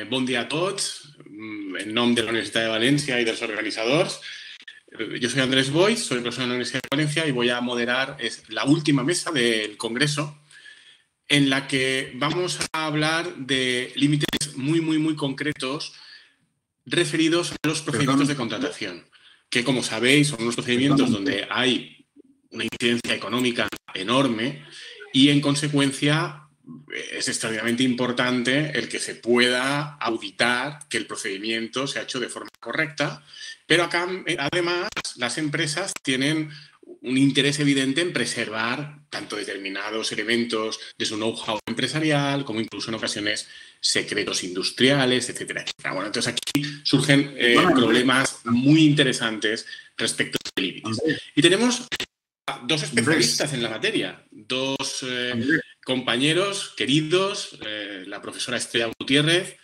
Bon dia a tots. En nom de la Universitat de València y de los organizadores, yo soy Andrés Boix, soy profesor en la Universidad de Valencia y voy a moderar la última mesa del Congreso, en la que vamos a hablar de límites muy concretos referidos a los procedimientos de contratación, que, como sabéis, son unos procedimientos donde hay una incidencia económica enorme y, en consecuencia, es extraordinariamente importante el que se pueda auditar que el procedimiento se ha hecho de forma correcta, pero acá, además, las empresas tienen un interés evidente en preservar tanto determinados elementos de su know-how empresarial como incluso en ocasiones secretos industriales, etcétera, etcétera. Bueno, entonces aquí surgen problemas muy interesantes respecto a límites. Y tenemos dos especialistas en la materia, dos compañeros queridos, la profesora Estrella Gutiérrez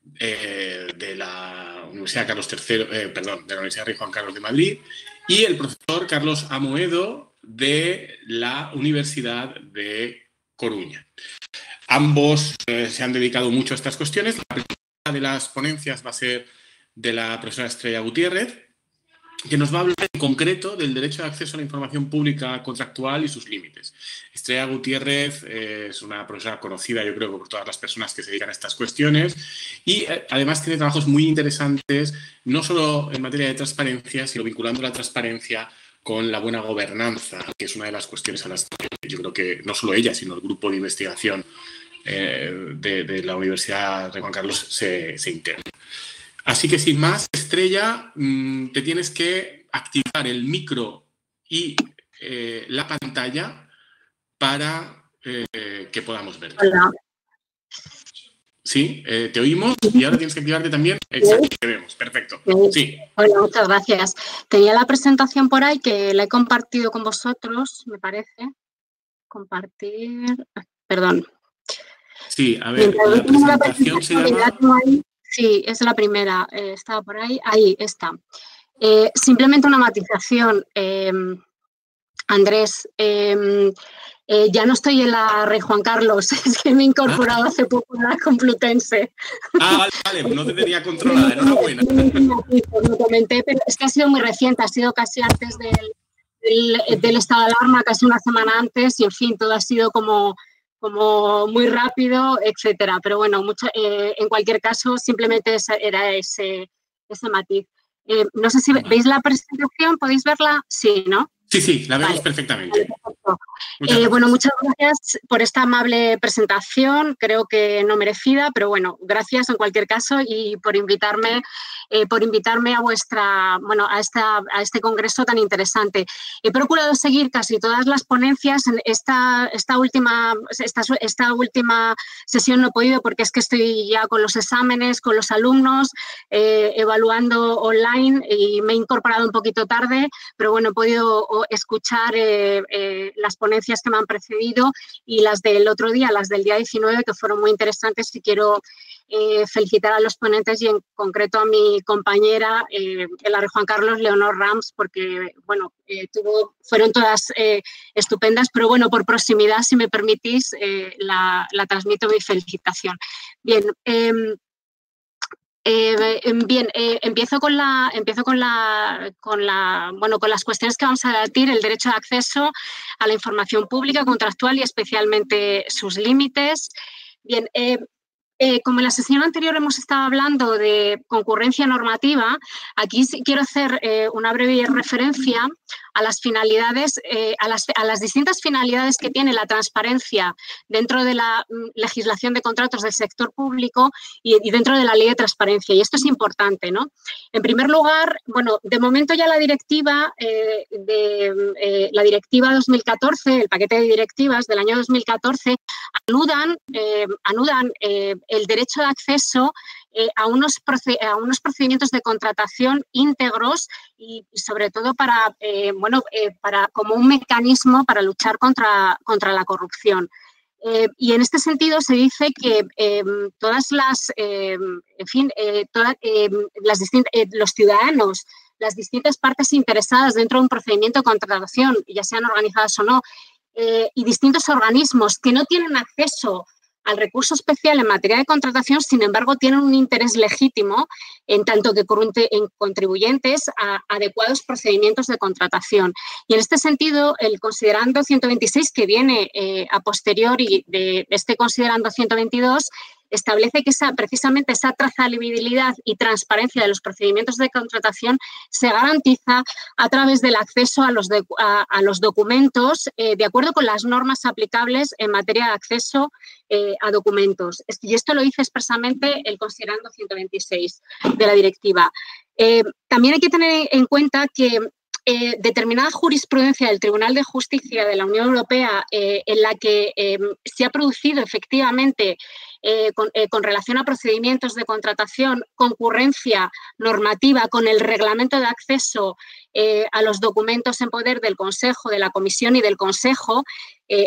de la Universidad Carlos III, de la Universidad Rey Juan Carlos de Madrid, y el profesor Carlos Amoedo de la Universidad de Coruña. Ambos se han dedicado mucho a estas cuestiones. La primera de las ponencias va a ser de la profesora Estrella Gutiérrez, que nos va a hablar en concreto del derecho de acceso a la información pública contractual y sus límites. Estrella Gutiérrez es una profesora conocida, yo creo, por todas las personas que se dedican a estas cuestiones y además tiene trabajos muy interesantes, no solo en materia de transparencia, sino vinculando la transparencia con la buena gobernanza, que es una de las cuestiones a las que yo creo que no solo ella, sino el grupo de investigación de la Universidad de Juan Carlos se integra. Así que, sin más, Estrella, te tienes que activar el micro y la pantalla para que podamos verte. Hola. Sí, te oímos y ahora tienes que activarte también. Exacto, te vemos. Perfecto. Sí. Hola, muchas gracias. Tenía la presentación por ahí que la he compartido con vosotros, me parece. Compartir. Perdón. Sí, a ver, la presentación se llama... Sí, es la primera. Estaba por ahí. Ahí está. Simplemente una matización. Andrés, ya no estoy en la Rey Juan Carlos, es que me he incorporado hace poco a la Complutense. Vale, no te tenía controlada, enhorabuena. Lo comenté, pero es que ha sido muy reciente, ha sido casi antes del estado de alarma, casi una semana antes, y en fin, todo ha sido como muy rápido, etcétera. Pero bueno, en cualquier caso, simplemente era ese matiz. No sé si veis la presentación, ¿podéis verla? Sí, ¿no? Sí, la vemos perfectamente. Bueno, muchas gracias por esta amable presentación, creo que no merecida, pero bueno, gracias en cualquier caso y por invitarme a este congreso tan interesante. He procurado seguir casi todas las ponencias. En esta última sesión no he podido porque es que estoy ya con los exámenes, con los alumnos, evaluando online y me he incorporado un poquito tarde, pero bueno, he podido escuchar las ponencias que me han precedido y las del otro día, las del día 19, que fueron muy interesantes, y quiero felicitar a los ponentes y en concreto a mi compañera en la Rey Juan Carlos, Leonor Rams, porque bueno, fueron todas estupendas, pero bueno, por proximidad, si me permitís, la transmito mi felicitación. Bien. Empiezo con las cuestiones que vamos a debatir: el derecho de acceso a la información pública contractual y especialmente sus límites. Bien, como en la sesión anterior hemos estado hablando de concurrencia normativa, aquí quiero hacer una breve referencia a las finalidades, a las distintas finalidades que tiene la transparencia dentro de la legislación de contratos del sector público y dentro de la ley de transparencia. Y esto es importante, ¿no? En primer lugar, bueno, de momento ya la directiva 2014, el paquete de directivas del año 2014, anudan el derecho de acceso a unos procedimientos de contratación íntegros y sobre todo para como un mecanismo para luchar contra la corrupción. Y en este sentido se dice que los ciudadanos, las distintas partes interesadas dentro de un procedimiento de contratación, ya sean organizadas o no, y distintos organismos que no tienen acceso al recurso especial en materia de contratación, sin embargo, tienen un interés legítimo en tanto que contribuyentes a adecuados procedimientos de contratación. Y en este sentido, el considerando 126, que viene a posteriori de este considerando 122, establece que precisamente esa trazabilidad y transparencia de los procedimientos de contratación se garantiza a través del acceso a los documentos de acuerdo con las normas aplicables en materia de acceso a documentos. Y esto lo dice expresamente el considerando 126 de la directiva. También hay que tener en cuenta que determinada jurisprudencia del Tribunal de Justicia de la Unión Europea en la que se ha producido efectivamente con relación a procedimientos de contratación, concurrencia normativa con el reglamento de acceso a los documentos en poder del Consejo, de la Comisión y del Consejo,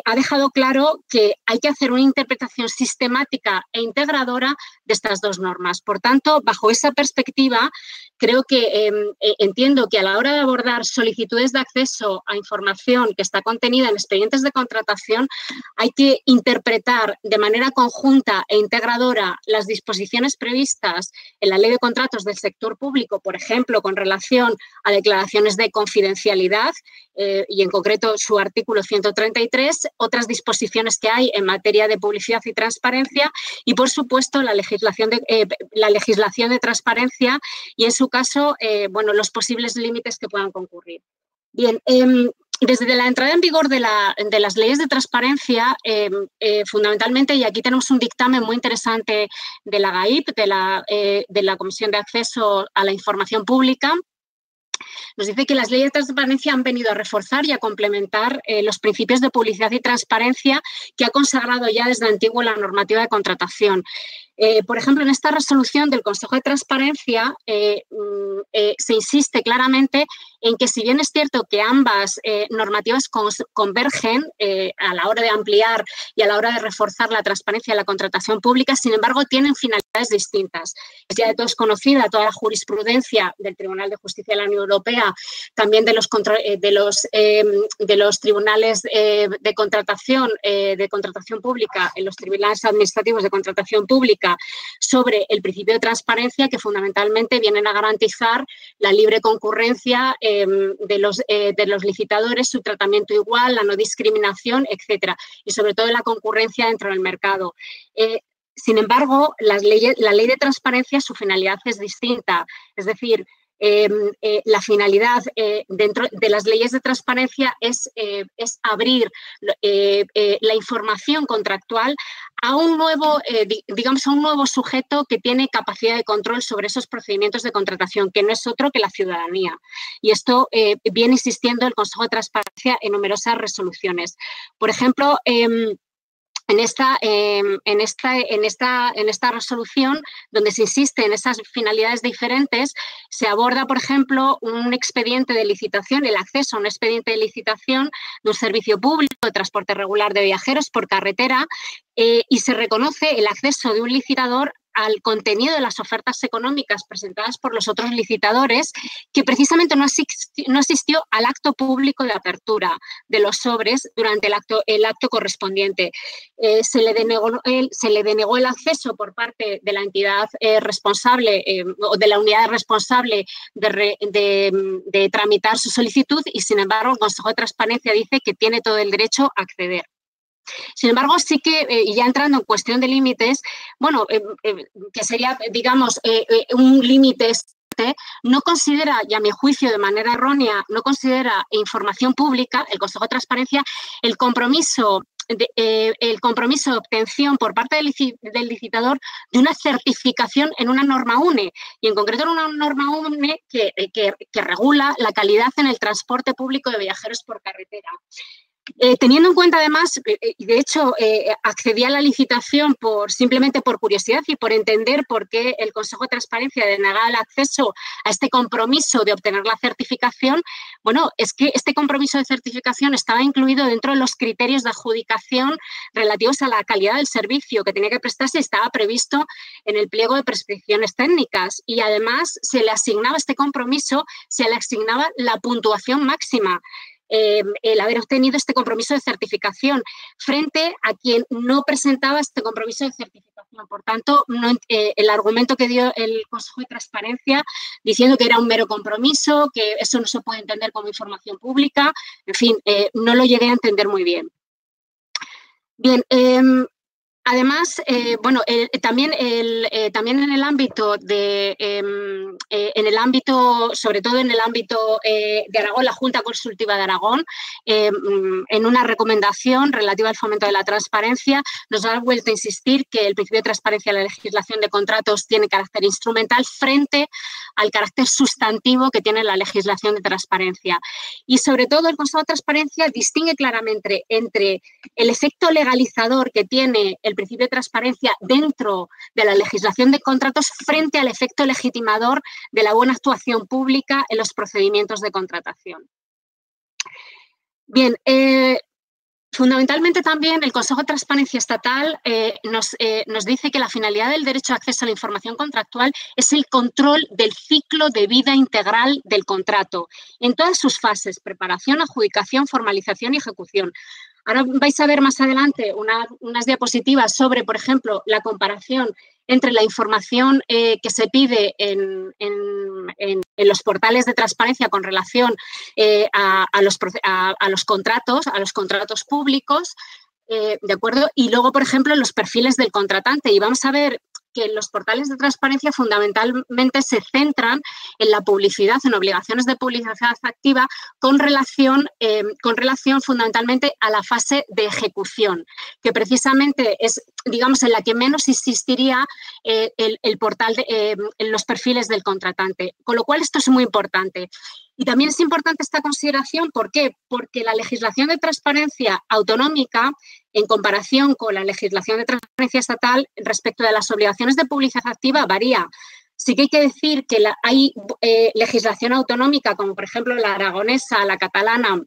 ha dejado claro que hay que hacer una interpretación sistemática e integradora de estas dos normas. Por tanto, bajo esa perspectiva, creo que entiendo que a la hora de abordar solicitudes de acceso a información que está contenida en expedientes de contratación, hay que interpretar de manera conjunta e integradora las disposiciones previstas en la Ley de Contratos del Sector Público, por ejemplo, con relación a declaraciones de confidencialidad y en concreto su artículo 133, otras disposiciones que hay en materia de publicidad y transparencia y, por supuesto, la legislación de transparencia y, en su caso, bueno, los posibles límites que puedan concurrir. Bien, desde la entrada en vigor de las leyes de transparencia, fundamentalmente, y aquí tenemos un dictamen muy interesante de la GAIP, de la Comisión de Acceso a la Información Pública, nos dice que las leyes de transparencia han venido a reforzar y a complementar los principios de publicidad y transparencia que ha consagrado ya desde antiguo la normativa de contratación. Por ejemplo, en esta resolución del Consejo de Transparencia se insiste claramente en que, si bien es cierto que ambas normativas convergen a la hora de ampliar y a la hora de reforzar la transparencia de la contratación pública, sin embargo, tienen finalidades distintas. Es ya de todos conocida toda la jurisprudencia del Tribunal de Justicia de la Unión Europea, también de los tribunales de contratación pública, en los tribunales administrativos de contratación pública, sobre el principio de transparencia, que fundamentalmente vienen a garantizar la libre concurrencia de los licitadores, su tratamiento igual, la no discriminación, etcétera, y sobre todo la concurrencia dentro del mercado. Sin embargo, la ley de transparencia, su finalidad es distinta, es decir, la finalidad dentro de las leyes de transparencia es abrir la información contractual a un nuevo, digamos, a un nuevo sujeto que tiene capacidad de control sobre esos procedimientos de contratación, que no es otro que la ciudadanía. Y esto viene insistiendo el Consejo de Transparencia en numerosas resoluciones. Por ejemplo, en esta resolución, donde se insiste en esas finalidades diferentes, se aborda, por ejemplo, un expediente de licitación, el acceso a un expediente de licitación de un servicio público de transporte regular de viajeros por carretera y se reconoce el acceso de un licitador al contenido de las ofertas económicas presentadas por los otros licitadores, que precisamente no asistió al acto público de apertura de los sobres durante el acto correspondiente. Se le denegó el acceso por parte de la entidad responsable o de la unidad responsable de tramitar su solicitud y, sin embargo, el Consejo de Transparencia dice que tiene todo el derecho a acceder. Sin embargo, sí que, y ya entrando en cuestión de límites, bueno, que sería, digamos, un límite, no considera, y a mi juicio de manera errónea, no considera información pública, el Consejo de Transparencia, el compromiso de obtención por parte del licitador de una certificación en una norma UNE, y en concreto en una norma UNE que regula la calidad en el transporte público de viajeros por carretera. Teniendo en cuenta, además, y de hecho accedí a la licitación simplemente por curiosidad y por entender por qué el Consejo de Transparencia denegaba el acceso a este compromiso de obtener la certificación, bueno, es que este compromiso de certificación estaba incluido dentro de los criterios de adjudicación relativos a la calidad del servicio que tenía que prestarse y estaba previsto en el pliego de prescripciones técnicas, y además se le asignaba este compromiso, se le asignaba la puntuación máxima. el haber obtenido este compromiso de certificación frente a quien no presentaba este compromiso de certificación. Por tanto, el argumento que dio el Consejo de Transparencia diciendo que era un mero compromiso, que eso no se puede entender como información pública, en fin, no lo llegué a entender muy bien. Bien, además, bueno, también en el ámbito sobre todo en el ámbito de Aragón, la Junta Consultiva de Aragón, en una recomendación relativa al fomento de la transparencia, nos ha vuelto a insistir que el principio de transparencia de la legislación de contratos tiene carácter instrumental frente al carácter sustantivo que tiene la legislación de transparencia. Y sobre todo el Consejo de Transparencia distingue claramente entre el efecto legalizador que tiene el principio de transparencia dentro de la legislación de contratos frente al efecto legitimador de la buena actuación pública en los procedimientos de contratación. Bien, fundamentalmente también el Consejo de Transparencia Estatal nos dice que la finalidad del derecho de acceso a la información contractual es el control del ciclo de vida integral del contrato en todas sus fases: preparación, adjudicación, formalización y ejecución. Ahora vais a ver más adelante unas diapositivas sobre, por ejemplo, la comparación entre la información que se pide en los portales de transparencia con relación a los contratos públicos, ¿de acuerdo? Y luego, por ejemplo, los perfiles del contratante. Y vamos a ver que los portales de transparencia fundamentalmente se centran en la publicidad, en obligaciones de publicidad activa con relación fundamentalmente a la fase de ejecución, que precisamente es, digamos, en la que menos insistiría el portal en los perfiles del contratante. Con lo cual, esto es muy importante. Y también es importante esta consideración, ¿por qué? Porque la legislación de transparencia autonómica, en comparación con la legislación de transparencia estatal, respecto de las obligaciones de publicidad activa, varía. Sí que hay que decir que hay legislación autonómica, como por ejemplo la aragonesa, la catalana,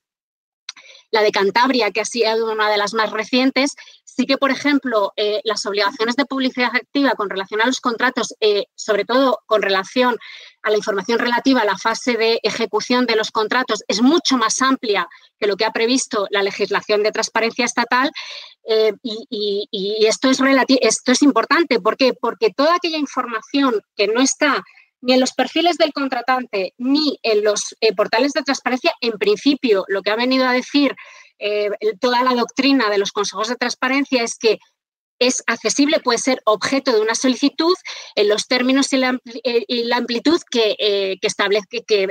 la de Cantabria, que ha sido una de las más recientes. Sí que, por ejemplo, las obligaciones de publicidad activa con relación a los contratos, sobre todo con relación a la información relativa a la fase de ejecución de los contratos, es mucho más amplia que lo que ha previsto la legislación de transparencia estatal. Y esto es importante. ¿Por qué? Porque toda aquella información que no está ni en los perfiles del contratante ni en los portales de transparencia, en principio, lo que ha venido a decir toda la doctrina de los consejos de transparencia es que es accesible, puede ser objeto de una solicitud en los términos y la amplitud que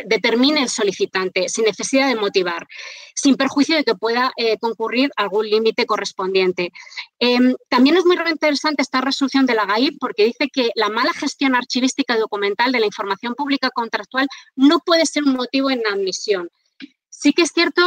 determine el solicitante, sin necesidad de motivar, sin perjuicio de que pueda concurrir algún límite correspondiente. También es muy interesante esta resolución de la GAIP porque dice que la mala gestión archivística y documental de la información pública contractual no puede ser un motivo en admisión. Sí que es cierto,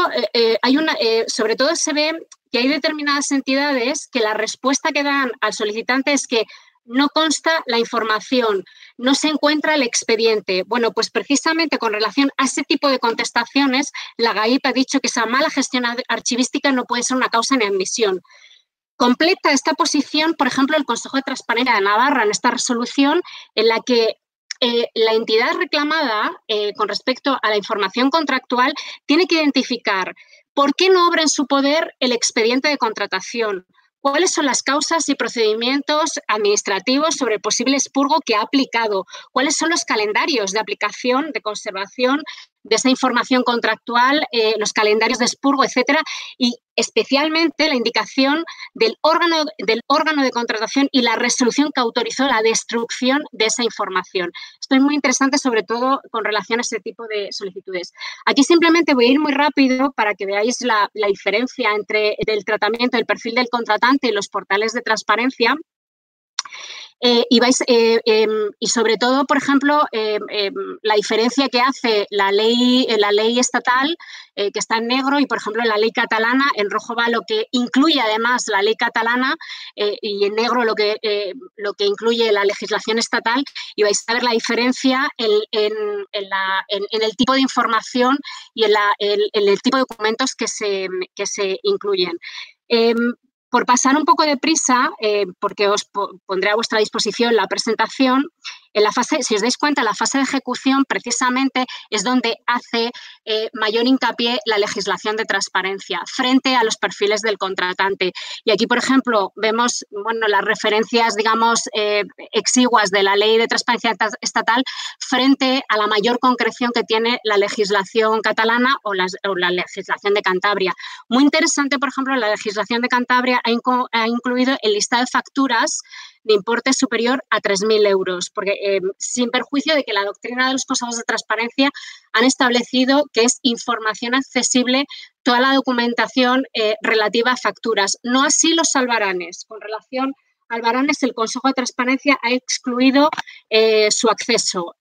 sobre todo se ve que hay determinadas entidades que la respuesta que dan al solicitante es que no consta la información, no se encuentra el expediente. Bueno, pues precisamente con relación a ese tipo de contestaciones, la GAIP ha dicho que esa mala gestión archivística no puede ser una causa de admisión. Completa esta posición, por ejemplo, el Consejo de Transparencia de Navarra en esta resolución en la que la entidad reclamada con respecto a la información contractual tiene que identificar por qué no obra en su poder el expediente de contratación, cuáles son las causas y procedimientos administrativos sobre el posible expurgo que ha aplicado, cuáles son los calendarios de aplicación, de conservación de esa información contractual, los calendarios de expurgo, etcétera, y especialmente la indicación del órgano de contratación y la resolución que autorizó la destrucción de esa información. Esto es muy interesante, sobre todo con relación a ese tipo de solicitudes. Aquí simplemente voy a ir muy rápido para que veáis la diferencia entre el tratamiento del perfil del contratante y los portales de transparencia. Y sobre todo, por ejemplo, la diferencia que hace la ley estatal, que está en negro, y, por ejemplo, la ley catalana, en rojo va lo que incluye además la ley catalana y en negro lo que incluye la legislación estatal, y vais a ver la diferencia en el tipo de información y en el tipo de documentos que se incluyen. Por pasar un poco de prisa, porque os pondré a vuestra disposición la presentación, En la fase, si os dais cuenta, la fase de ejecución precisamente es donde hace mayor hincapié la legislación de transparencia frente a los perfiles del contratante. Y aquí, por ejemplo, vemos las referencias, digamos, exiguas de la Ley de Transparencia Estatal frente a la mayor concreción que tiene la legislación catalana o la legislación de Cantabria. Muy interesante, por ejemplo, la legislación de Cantabria ha incluido el listado de facturas de importe superior a 3.000 euros, porque sin perjuicio de que la doctrina de los consejos de transparencia han establecido que es información accesible toda la documentación relativa a facturas, no así los albaranes. Con relación a albaranes, el Consejo de Transparencia ha excluido su acceso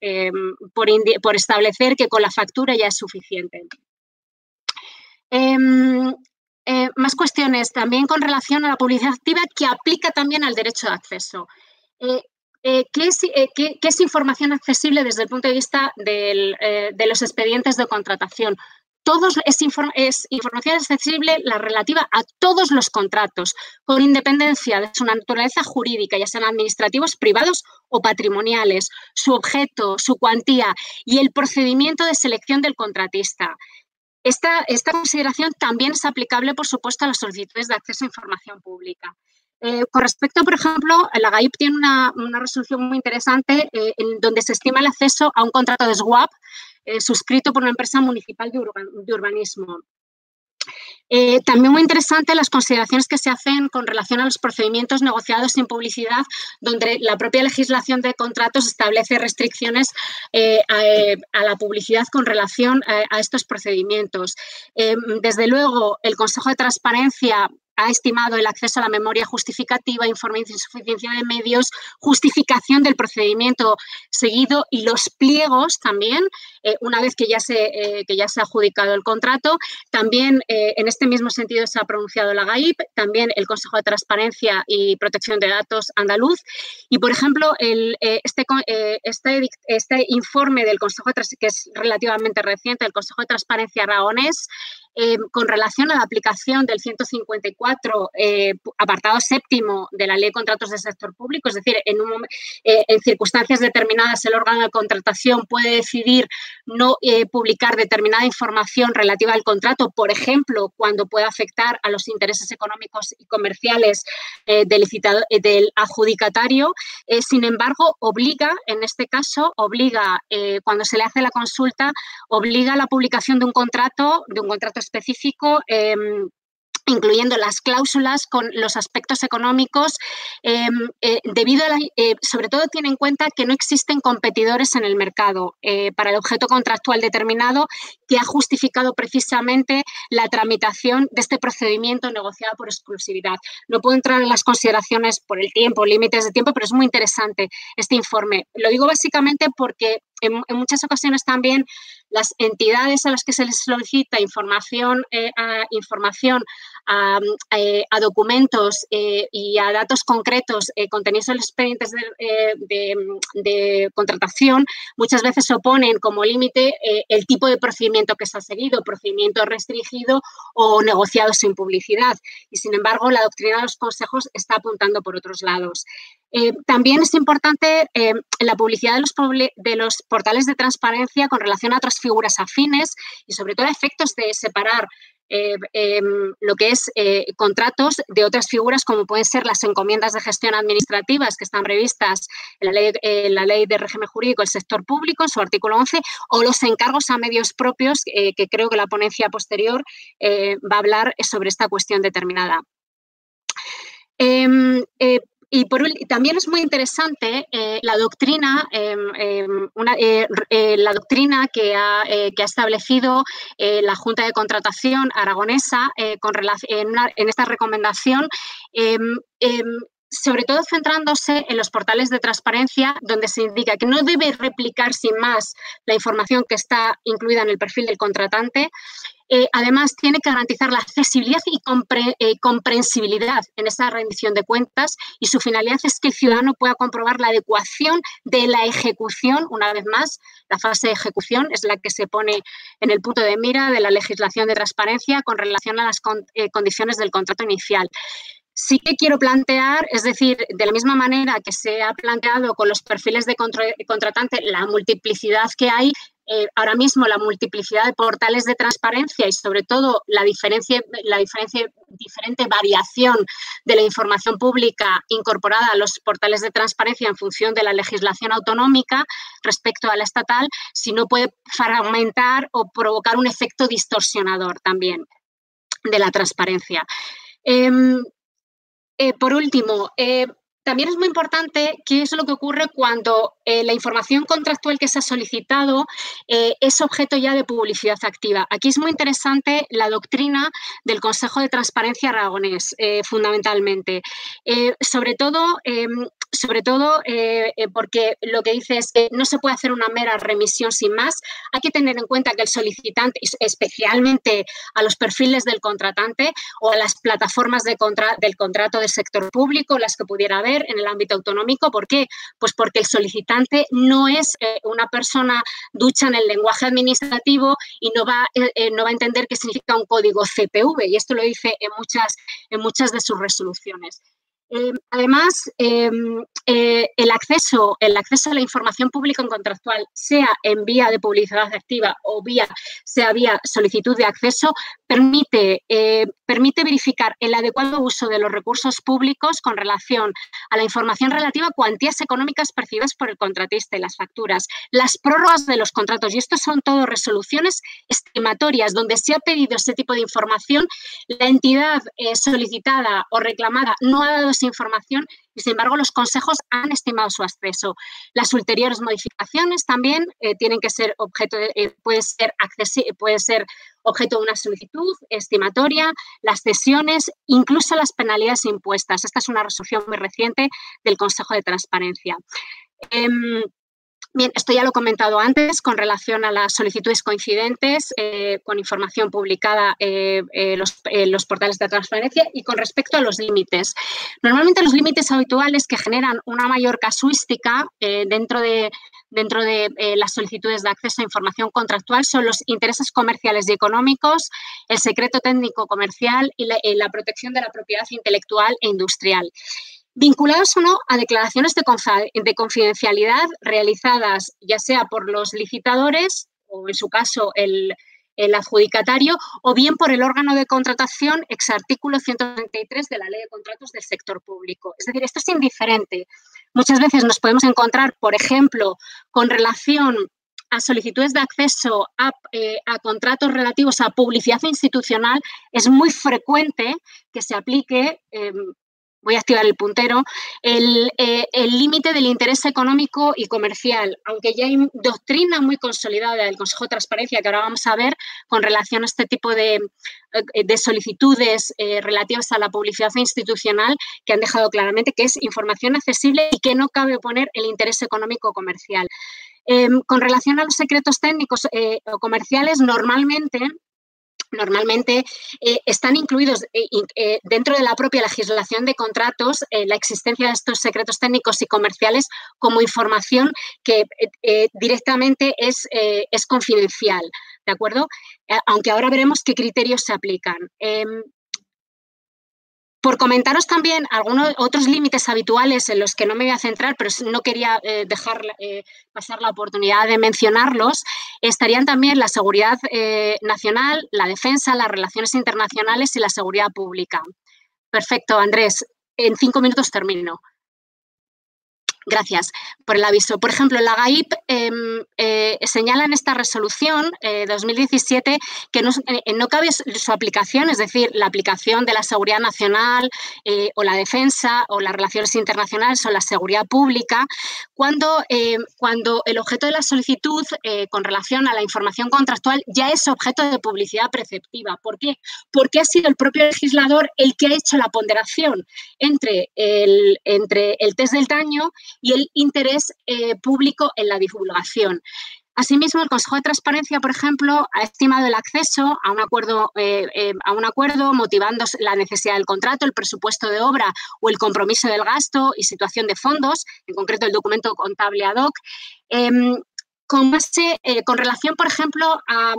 por establecer que con la factura ya es suficiente. Más cuestiones también con relación a la publicidad activa que aplica también al derecho de acceso. ¿Qué es información accesible desde el punto de vista de los expedientes de contratación? Es información accesible la relativa a todos los contratos, con independencia de su naturaleza jurídica, ya sean administrativos, privados o patrimoniales, su objeto, su cuantía y el procedimiento de selección del contratista. Esta consideración también es aplicable, por supuesto, a las solicitudes de acceso a información pública. Con respecto, por ejemplo, la GAIP tiene una resolución muy interesante en donde se estima el acceso a un contrato de SWAP suscrito por una empresa municipal de urbanismo. También muy interesante las consideraciones que se hacen con relación a los procedimientos negociados sin publicidad, donde la propia legislación de contratos establece restricciones a la publicidad con relación a estos procedimientos. Desde luego, el Consejo de Transparencia ha estimado el acceso a la memoria justificativa, informe de insuficiencia de medios, justificación del procedimiento seguido y los pliegos también, una vez que ya se ha adjudicado el contrato. También en este mismo sentido se ha pronunciado la GAIP, también el Consejo de Transparencia y Protección de Datos andaluz. Y, por ejemplo, este informe del Consejo, que es relativamente reciente, el Consejo de Transparencia aragonés, con relación a la aplicación del 154, apartado séptimo de la Ley de Contratos del Sector Público, es decir, en circunstancias determinadas el órgano de contratación puede decidir no publicar determinada información relativa al contrato, por ejemplo, cuando pueda afectar a los intereses económicos y comerciales del adjudicatario. Sin embargo, en este caso, cuando se le hace la consulta, obliga a la publicación de un contrato específico, incluyendo las cláusulas con los aspectos económicos, sobre todo tiene en cuenta que no existen competidores en el mercado para el objeto contractual determinado que ha justificado precisamente la tramitación de este procedimiento negociado por exclusividad. No puedo entrar en las consideraciones por el tiempo, límites de tiempo, pero es muy interesante este informe. Lo digo básicamente porque en muchas ocasiones también las entidades a las que se les solicita información a documentos y a datos concretos contenidos en los expedientes de contratación, muchas veces se oponen como límite el tipo de procedimiento que se ha seguido, procedimiento restringido o negociado sin publicidad. Y, sin embargo, la doctrina de los consejos está apuntando por otros lados. También es importante la publicidad de los portales de transparencia con relación a otras figuras afines y, sobre todo, a efectos de separar lo que es contratos de otras figuras como pueden ser las encomiendas de gestión administrativas que están previstas en la ley de régimen jurídico del sector público en su artículo 11 o los encargos a medios propios que creo que la ponencia posterior va a hablar sobre esta cuestión determinada. Y también es muy interesante la doctrina que ha establecido la Junta de Contratación aragonesa en esta recomendación, sobre todo centrándose en los portales de transparencia, donde se indica que no debe replicar sin más la información que está incluida en el perfil del contratante. Además, tiene que garantizar la accesibilidad y comprensibilidad en esa rendición de cuentas y su finalidad es que el ciudadano pueda comprobar la adecuación de la ejecución. Una vez más, la fase de ejecución es la que se pone en el punto de mira de la legislación de transparencia con relación a las condiciones del contrato inicial. Sí que quiero plantear, es decir, de la misma manera que se ha planteado con los perfiles de contratante, la multiplicidad que hay, ahora mismo la multiplicidad de portales de transparencia y sobre todo la diferente variación de la información pública incorporada a los portales de transparencia en función de la legislación autonómica respecto a la estatal, si no puede fragmentar o provocar un efecto distorsionador también de la transparencia. Por último, también es muy importante qué es lo que ocurre cuando la información contractual que se ha solicitado es objeto ya de publicidad activa. Aquí es muy interesante la doctrina del Consejo de Transparencia aragonés, fundamentalmente. Sobre todo porque lo que dice es que no se puede hacer una mera remisión sin más. Hay que tener en cuenta que el solicitante, especialmente a los perfiles del contratante o a las plataformas del contrato del sector público, las que pudiera haber en el ámbito autonómico. ¿Por qué? Pues porque el solicitante no es una persona ducha en el lenguaje administrativo y no va a entender qué significa un código CPV, y esto lo dice en muchas de sus resoluciones. Además, el acceso a la información pública contractual, sea en vía de publicidad activa o sea vía solicitud de acceso, permite verificar el adecuado uso de los recursos públicos con relación a la información relativa a cuantías económicas percibidas por el contratista y las facturas, las prórrogas de los contratos. Y estos son todo resoluciones estimatorias donde se ha pedido ese tipo de información, la entidad solicitada o reclamada no ha dado esa información y, sin embargo, los consejos han estimado su acceso. Las ulteriores modificaciones también tienen que ser puede ser objeto de una solicitud estimatoria, las cesiones, incluso las penalidades impuestas. Esta es una resolución muy reciente del Consejo de Transparencia. Bien, esto ya lo he comentado antes con relación a las solicitudes coincidentes con información publicada en los portales de transparencia y con respecto a los límites. Normalmente los límites habituales que generan una mayor casuística dentro de las solicitudes de acceso a información contractual son los intereses comerciales y económicos, el secreto técnico comercial y la protección de la propiedad intelectual e industrial, vinculados o no a declaraciones de confidencialidad realizadas ya sea por los licitadores o, en su caso, el adjudicatario, o bien por el órgano de contratación ex artículo 133 de la Ley de Contratos del Sector Público. Es decir, esto es indiferente. Muchas veces nos podemos encontrar, por ejemplo, con relación a solicitudes de acceso a contratos relativos a publicidad institucional, es muy frecuente que se aplique, voy a activar el puntero, el límite del interés económico y comercial, aunque ya hay doctrina muy consolidada del Consejo de Transparencia que ahora vamos a ver con relación a este tipo de solicitudes relativas a la publicidad institucional, que han dejado claramente que es información accesible y que no cabe poner el interés económico comercial. Con relación a los secretos técnicos o comerciales, normalmente están incluidos dentro de la propia legislación de contratos la existencia de estos secretos técnicos y comerciales como información que directamente es confidencial, ¿de acuerdo? Aunque ahora veremos qué criterios se aplican. Por comentaros también algunos otros límites habituales en los que no me voy a centrar, pero no quería dejar pasar la oportunidad de mencionarlos, estarían también la seguridad nacional, la defensa, las relaciones internacionales y la seguridad pública. Perfecto, Andrés. En 5 minutos termino. Gracias por el aviso. Por ejemplo, la GAIP señala en esta resolución 2017 que no cabe su aplicación, es decir, la aplicación de la seguridad nacional o la defensa o las relaciones internacionales o la seguridad pública cuando el objeto de la solicitud con relación a la información contractual ya es objeto de publicidad preceptiva. ¿Por qué? Porque ha sido el propio legislador el que ha hecho la ponderación entre el test del daño y el interés público en la divulgación. Asimismo, el Consejo de Transparencia, por ejemplo, ha estimado el acceso a un acuerdo motivando la necesidad del contrato, el presupuesto de obra o el compromiso del gasto y situación de fondos, en concreto el documento contable ad hoc, con relación, por ejemplo, a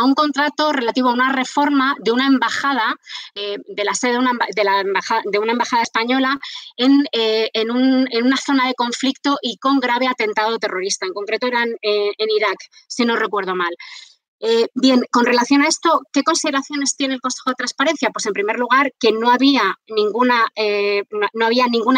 un contrato relativo a una reforma de una embajada, de la sede de una embajada española en una zona de conflicto y con grave atentado terrorista. En concreto era en Irak, si no recuerdo mal. Bien, con relación a esto, ¿qué consideraciones tiene el Consejo de Transparencia? Pues, en primer lugar, que no había ninguna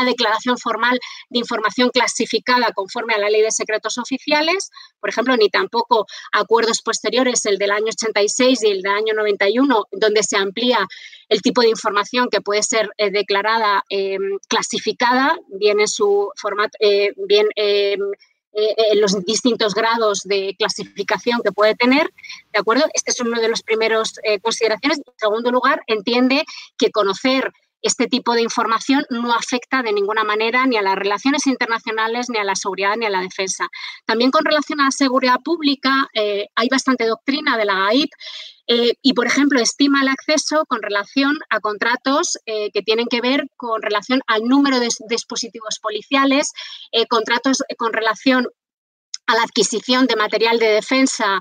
declaración formal de información clasificada conforme a la Ley de Secretos Oficiales, por ejemplo, ni tampoco acuerdos posteriores, el del año 86 y el del año 91, donde se amplía el tipo de información que puede ser declarada clasificada, bien en su formato, en los distintos grados de clasificación que puede tener, ¿de acuerdo? Este es uno de los primeros consideraciones. En segundo lugar, entiende que conocer este tipo de información no afecta de ninguna manera ni a las relaciones internacionales, ni a la seguridad, ni a la defensa. También con relación a la seguridad pública, hay bastante doctrina de la GAIP y, por ejemplo, estima el acceso con relación a contratos que tienen que ver con relación al número de dispositivos policiales, contratos con relación a la adquisición de material de defensa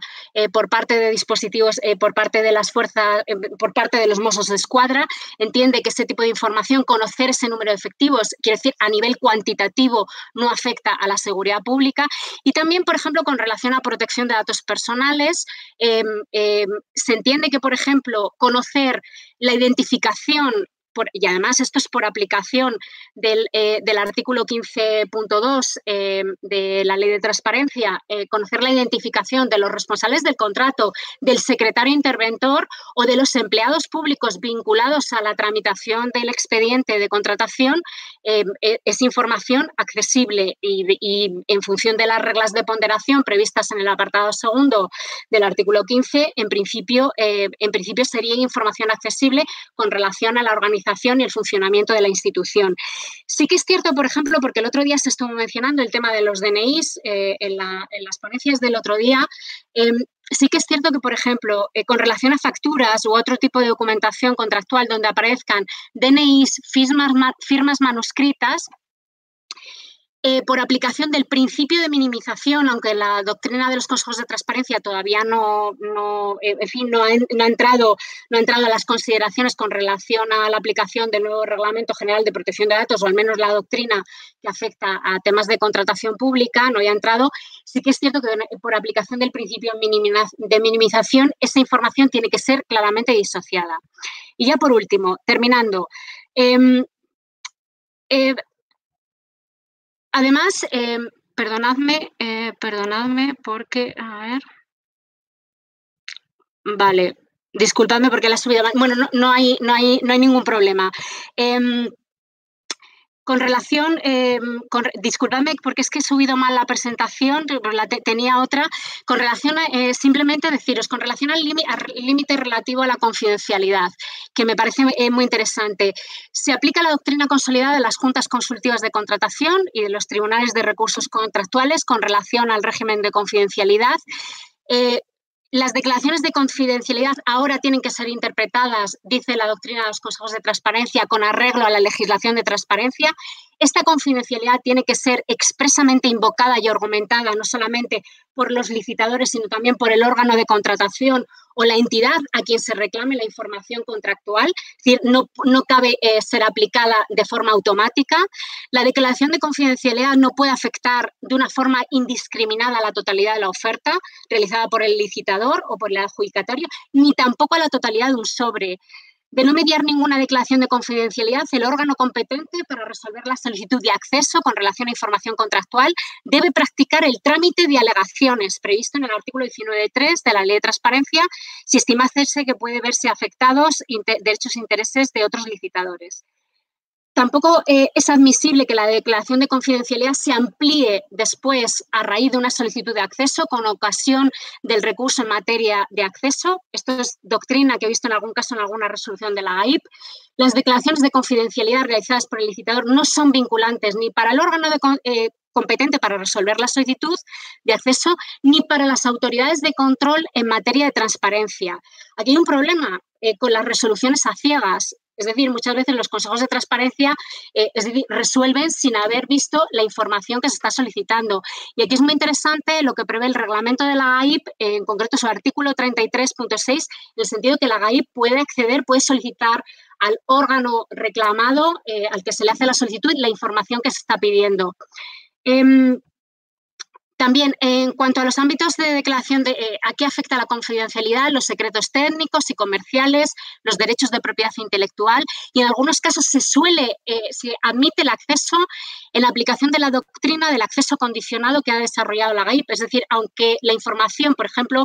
por parte de dispositivos, por parte de las fuerzas, por parte de los Mossos de Escuadra. Entiende que ese tipo de información, conocer ese número de efectivos, quiere decir, a nivel cuantitativo no afecta a la seguridad pública. Y también, por ejemplo, con relación a protección de datos personales, se entiende que, por ejemplo, conocer la identificación, y además esto es por aplicación del artículo 15.2 de la Ley de Transparencia, conocer la identificación de los responsables del contrato, del secretario interventor o de los empleados públicos vinculados a la tramitación del expediente de contratación, es información accesible y en función de las reglas de ponderación previstas en el apartado segundo del artículo 15, en principio sería información accesible con relación a la organización y el funcionamiento de la institución. Sí que es cierto, por ejemplo, porque el otro día se estuvo mencionando el tema de los DNIs en las ponencias del otro día, sí que es cierto que, por ejemplo, con relación a facturas u otro tipo de documentación contractual donde aparezcan DNIs, firmas manuscritas, por aplicación del principio de minimización, aunque la doctrina de los consejos de transparencia todavía no ha entrado a las consideraciones con relación a la aplicación del nuevo Reglamento General de Protección de Datos, o al menos la doctrina que afecta a temas de contratación pública no haya entrado. Sí que es cierto que por aplicación del principio de minimización, esa información tiene que ser claramente disociada. Y ya por último, terminando, además, perdonadme porque, a ver, vale, disculpadme porque la he subido. Bueno, no hay ningún problema. Con relación, disculpadme porque es que he subido mal la presentación, tenía otra, con relación a, simplemente deciros, con relación al límite relativo a la confidencialidad, que me parece muy interesante. Se aplica la doctrina consolidada de las juntas consultivas de contratación y de los tribunales de recursos contractuales con relación al régimen de confidencialidad. Las declaraciones de confidencialidad ahora tienen que ser interpretadas, dice la doctrina de los consejos de transparencia, con arreglo a la legislación de transparencia. Esta confidencialidad tiene que ser expresamente invocada y argumentada no solamente por los licitadores, sino también por el órgano de contratación o la entidad a quien se reclame la información contractual. Es decir, no cabe ser aplicada de forma automática. La declaración de confidencialidad no puede afectar de una forma indiscriminada a la totalidad de la oferta realizada por el licitador o por el adjudicatario, ni tampoco a la totalidad de un sobre. De no mediar ninguna declaración de confidencialidad, el órgano competente para resolver la solicitud de acceso con relación a información contractual debe practicar el trámite de alegaciones previsto en el artículo 19.3 de la Ley de Transparencia si estima hacerse que puede verse afectados derechos e intereses de otros licitadores. Tampoco es admisible que la declaración de confidencialidad se amplíe después a raíz de una solicitud de acceso con ocasión del recurso en materia de acceso. Esto es doctrina que he visto en algún caso en alguna resolución de la AIP. Las declaraciones de confidencialidad realizadas por el licitador no son vinculantes ni para el órgano competente para resolver la solicitud de acceso ni para las autoridades de control en materia de transparencia. Aquí hay un problema con las resoluciones a ciegas. Es decir, muchas veces los consejos de transparencia resuelven sin haber visto la información que se está solicitando. Y aquí es muy interesante lo que prevé el reglamento de la GAIP, en concreto su artículo 33.6, en el sentido que la GAIP puede acceder, puede solicitar al órgano reclamado al que se le hace la solicitud la información que se está pidiendo. También, en cuanto a los ámbitos de declaración, ¿a qué afecta la confidencialidad? Los secretos técnicos y comerciales, los derechos de propiedad intelectual y en algunos casos se admite el acceso en la aplicación de la doctrina del acceso condicionado que ha desarrollado la GAIP. Es decir, aunque la información, por ejemplo,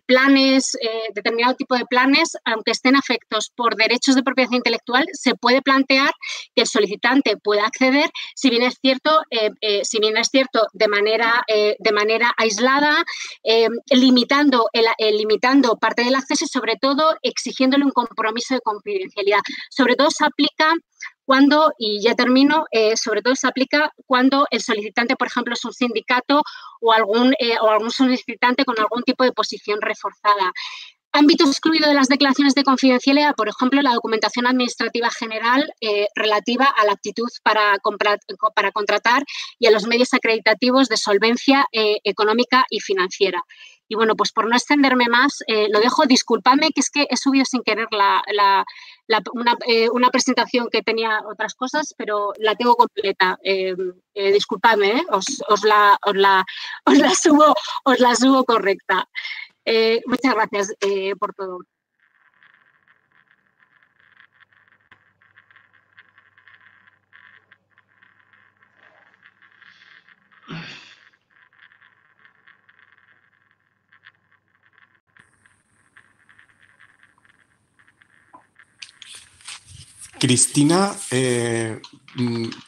planes, determinado tipo de planes, aunque estén afectos por derechos de propiedad intelectual, se puede plantear que el solicitante pueda acceder, si bien es cierto de manera aislada, limitando parte del acceso y, sobre todo, exigiéndole un compromiso de confidencialidad. Sobre todo se aplica cuando, y ya termino, cuando el solicitante, por ejemplo, es un sindicato o algún solicitante con algún tipo de posición reforzada. Ámbito excluido de las declaraciones de confidencialidad, por ejemplo, la documentación administrativa general relativa a la aptitud para contratar y a los medios acreditativos de solvencia económica y financiera. Y bueno, pues por no extenderme más, lo dejo. Disculpadme que es que he subido sin querer una presentación que tenía otras cosas, pero la tengo completa. Disculpadme, os la subo correcta. Muchas gracias por todo. Cristina,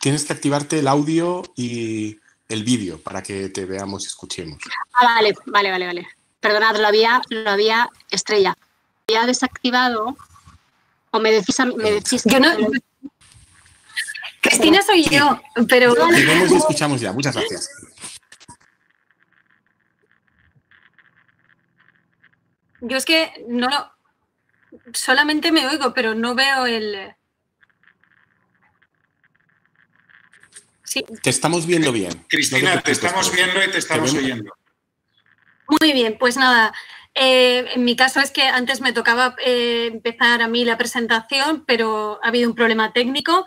tienes que activarte el audio y el vídeo para que te veamos y escuchemos. Vale. Perdonad, lo había estrellado. ¿Había desactivado? ¿O me decís? Yo no. Cristina soy yo, pero... Te vemos y escuchamos ya. Muchas gracias. Yo es que solamente me oigo, pero no veo el... Sí. Te estamos viendo bien. Cristina, te estamos viendo y te estamos oyendo. Muy bien, pues nada, en mi caso es que antes me tocaba empezar a mí la presentación, pero ha habido un problema técnico.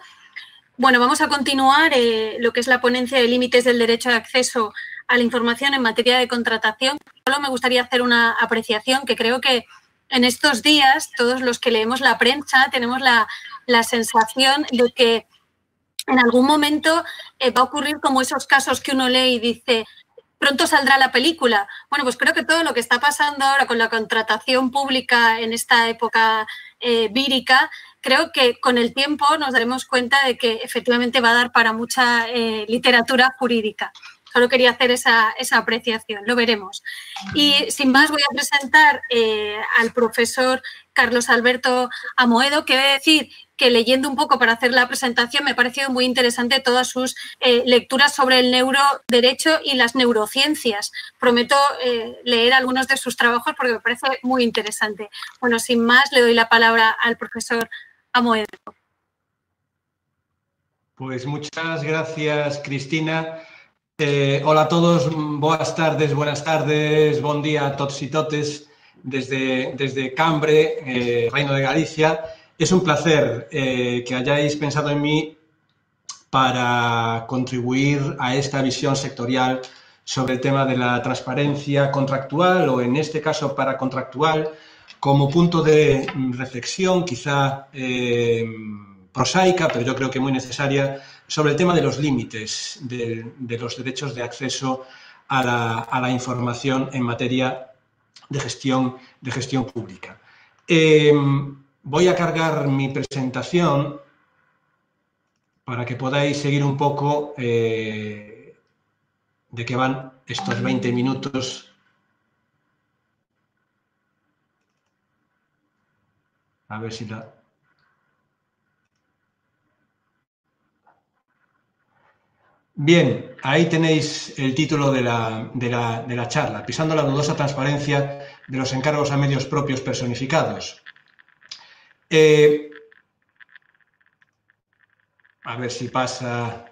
Bueno, vamos a continuar lo que es la ponencia de límites del derecho de acceso a la información en materia de contratación. Solo me gustaría hacer una apreciación que creo que en estos días todos los que leemos la prensa tenemos la sensación de que en algún momento va a ocurrir como esos casos que uno lee y dice... Pronto saldrá la película. Bueno, pues creo que todo lo que está pasando ahora con la contratación pública en esta época vírica, creo que con el tiempo nos daremos cuenta de que efectivamente va a dar para mucha literatura jurídica. Solo quería hacer esa apreciación, lo veremos. Y sin más voy a presentar al profesor Carlos Alberto Amoedo, que voy a decir que leyendo un poco para hacer la presentación me ha parecido muy interesante todas sus lecturas sobre el neuroderecho y las neurociencias. Prometo leer algunos de sus trabajos porque me parece muy interesante. Bueno, sin más, le doy la palabra al profesor Amoedo. Pues muchas gracias, Cristina. Hola a todos, buenas tardes, bon día a tots y totes desde Cambre, Reino de Galicia. Es un placer que hayáis pensado en mí para contribuir a esta visión sectorial sobre el tema de la transparencia contractual o, en este caso, paracontractual, como punto de reflexión quizá prosaica, pero yo creo que muy necesaria, sobre el tema de los límites de los derechos de acceso a la información en materia de gestión pública. Voy a cargar mi presentación para que podáis seguir un poco de qué van estos 20 minutos. A ver si la... Bien, ahí tenéis el título de la charla, pisando la dudosa transparencia de los encargos a medios propios personificados. A ver si pasa.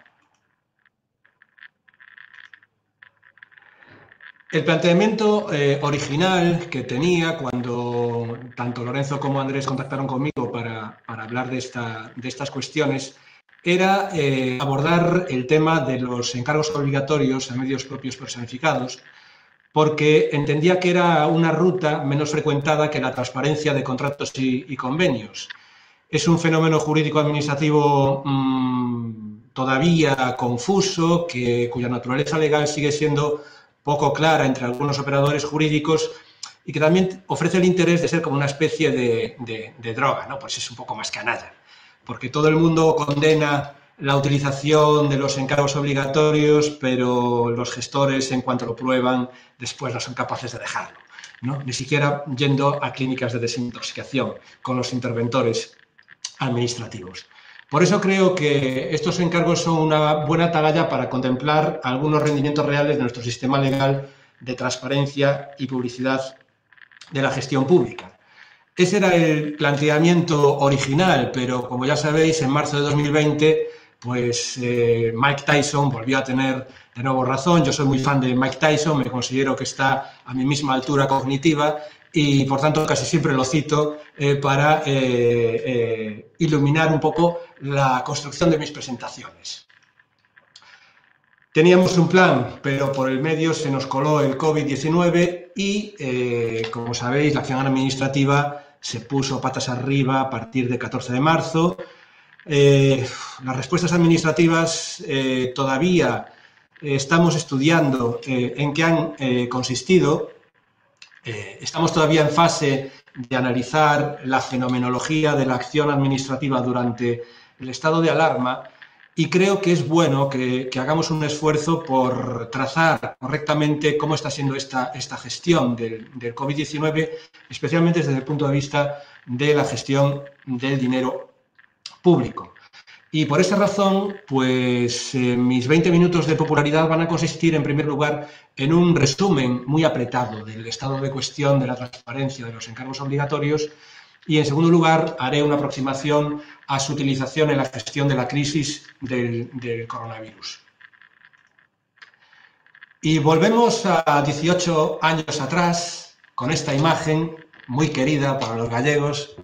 El planteamiento original que tenía cuando tanto Lorenzo como Andrés contactaron conmigo para hablar de estas cuestiones era abordar el tema de los encargos obligatorios a medios propios personificados, porque entendía que era una ruta menos frecuentada que la transparencia de contratos y convenios. Es un fenómeno jurídico-administrativo todavía confuso, cuya naturaleza legal sigue siendo poco clara entre algunos operadores jurídicos y que también ofrece el interés de ser como una especie de droga, ¿no? Pues es un poco más canalla, porque todo el mundo condena la utilización de los encargos obligatorios, pero los gestores, en cuanto lo prueban, después no son capaces de dejarlo, ¿no? Ni siquiera yendo a clínicas de desintoxicación con los interventores administrativos. Por eso creo que estos encargos son una buena atalaya para contemplar algunos rendimientos reales de nuestro sistema legal de transparencia y publicidad de la gestión pública. Ese era el planteamiento original, pero como ya sabéis, en marzo de 2020, pues Mike Tyson volvió a tener de nuevo razón. Yo soy muy fan de Mike Tyson, me considero que está a mi misma altura cognitiva y, por tanto, casi siempre lo cito para iluminar un poco la construcción de mis presentaciones. Teníamos un plan, pero por el medio se nos coló el COVID-19 y, como sabéis, la acción administrativa se puso patas arriba a partir del 14 de marzo. Las respuestas administrativas todavía estamos estudiando en qué han consistido. Estamos todavía en fase de analizar la fenomenología de la acción administrativa durante el estado de alarma y creo que es bueno que hagamos un esfuerzo por trazar correctamente cómo está siendo esta gestión del COVID-19, especialmente desde el punto de vista de la gestión del dinero público. Y por esa razón, pues mis 20 minutos de popularidad van a consistir, en primer lugar, en un resumen muy apretado del estado de cuestión de la transparencia de los encargos obligatorios y, en segundo lugar, haré una aproximación a su utilización en la gestión de la crisis del coronavirus. Y volvemos a 18 años atrás con esta imagen muy querida para los gallegos,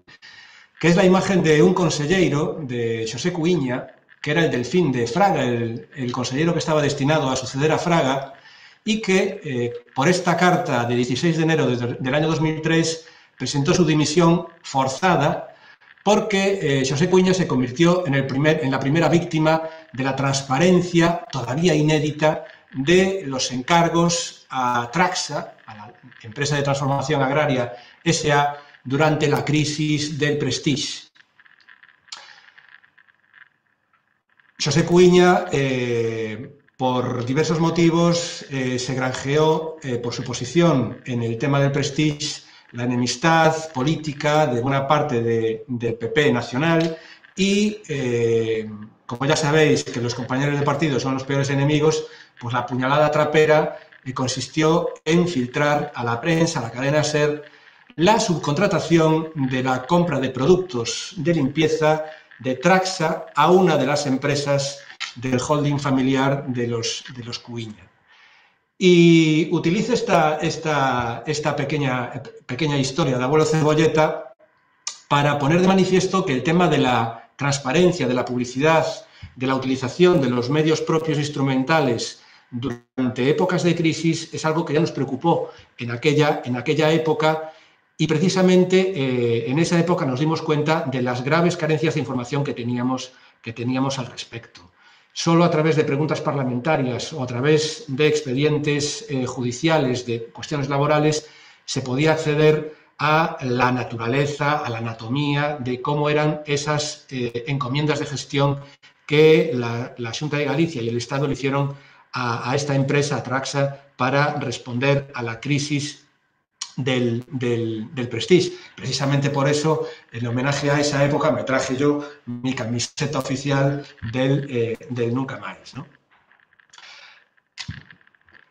que es la imagen de un consellero, de Xosé Cuíña, que era el delfín de Fraga, el consellero que estaba destinado a suceder a Fraga, y que por esta carta de 16 de enero del año 2003 presentó su dimisión forzada porque Xosé Cuíña se convirtió en la primera víctima de la transparencia todavía inédita de los encargos a Traxa, a la empresa de transformación agraria S.A., durante la crisis del Prestige. Xosé Cuíña, por diversos motivos, se granjeó por su posición en el tema del Prestige la enemistad política de buena parte del PP nacional y, como ya sabéis que los compañeros de partido son los peores enemigos, pues la puñalada trapera consistió en filtrar a la prensa, a la cadena SER, la subcontratación de la compra de productos de limpieza de Traxa a una de las empresas del holding familiar de los Cuíña. Y utilizo esta pequeña historia de abuelo Cebolleta para poner de manifiesto que el tema de la transparencia, de la publicidad, de la utilización de los medios propios instrumentales durante épocas de crisis es algo que ya nos preocupó en aquella época. Y precisamente en esa época nos dimos cuenta de las graves carencias de información que teníamos al respecto. Solo a través de preguntas parlamentarias o a través de expedientes judiciales de cuestiones laborales se podía acceder a la naturaleza, a la anatomía de cómo eran esas encomiendas de gestión que la Xunta de Galicia y el Estado le hicieron a esta empresa, a Traxa, para responder a la crisis del Prestige. Precisamente por eso, en homenaje a esa época, me traje yo mi camiseta oficial del Nunca Más, ¿no?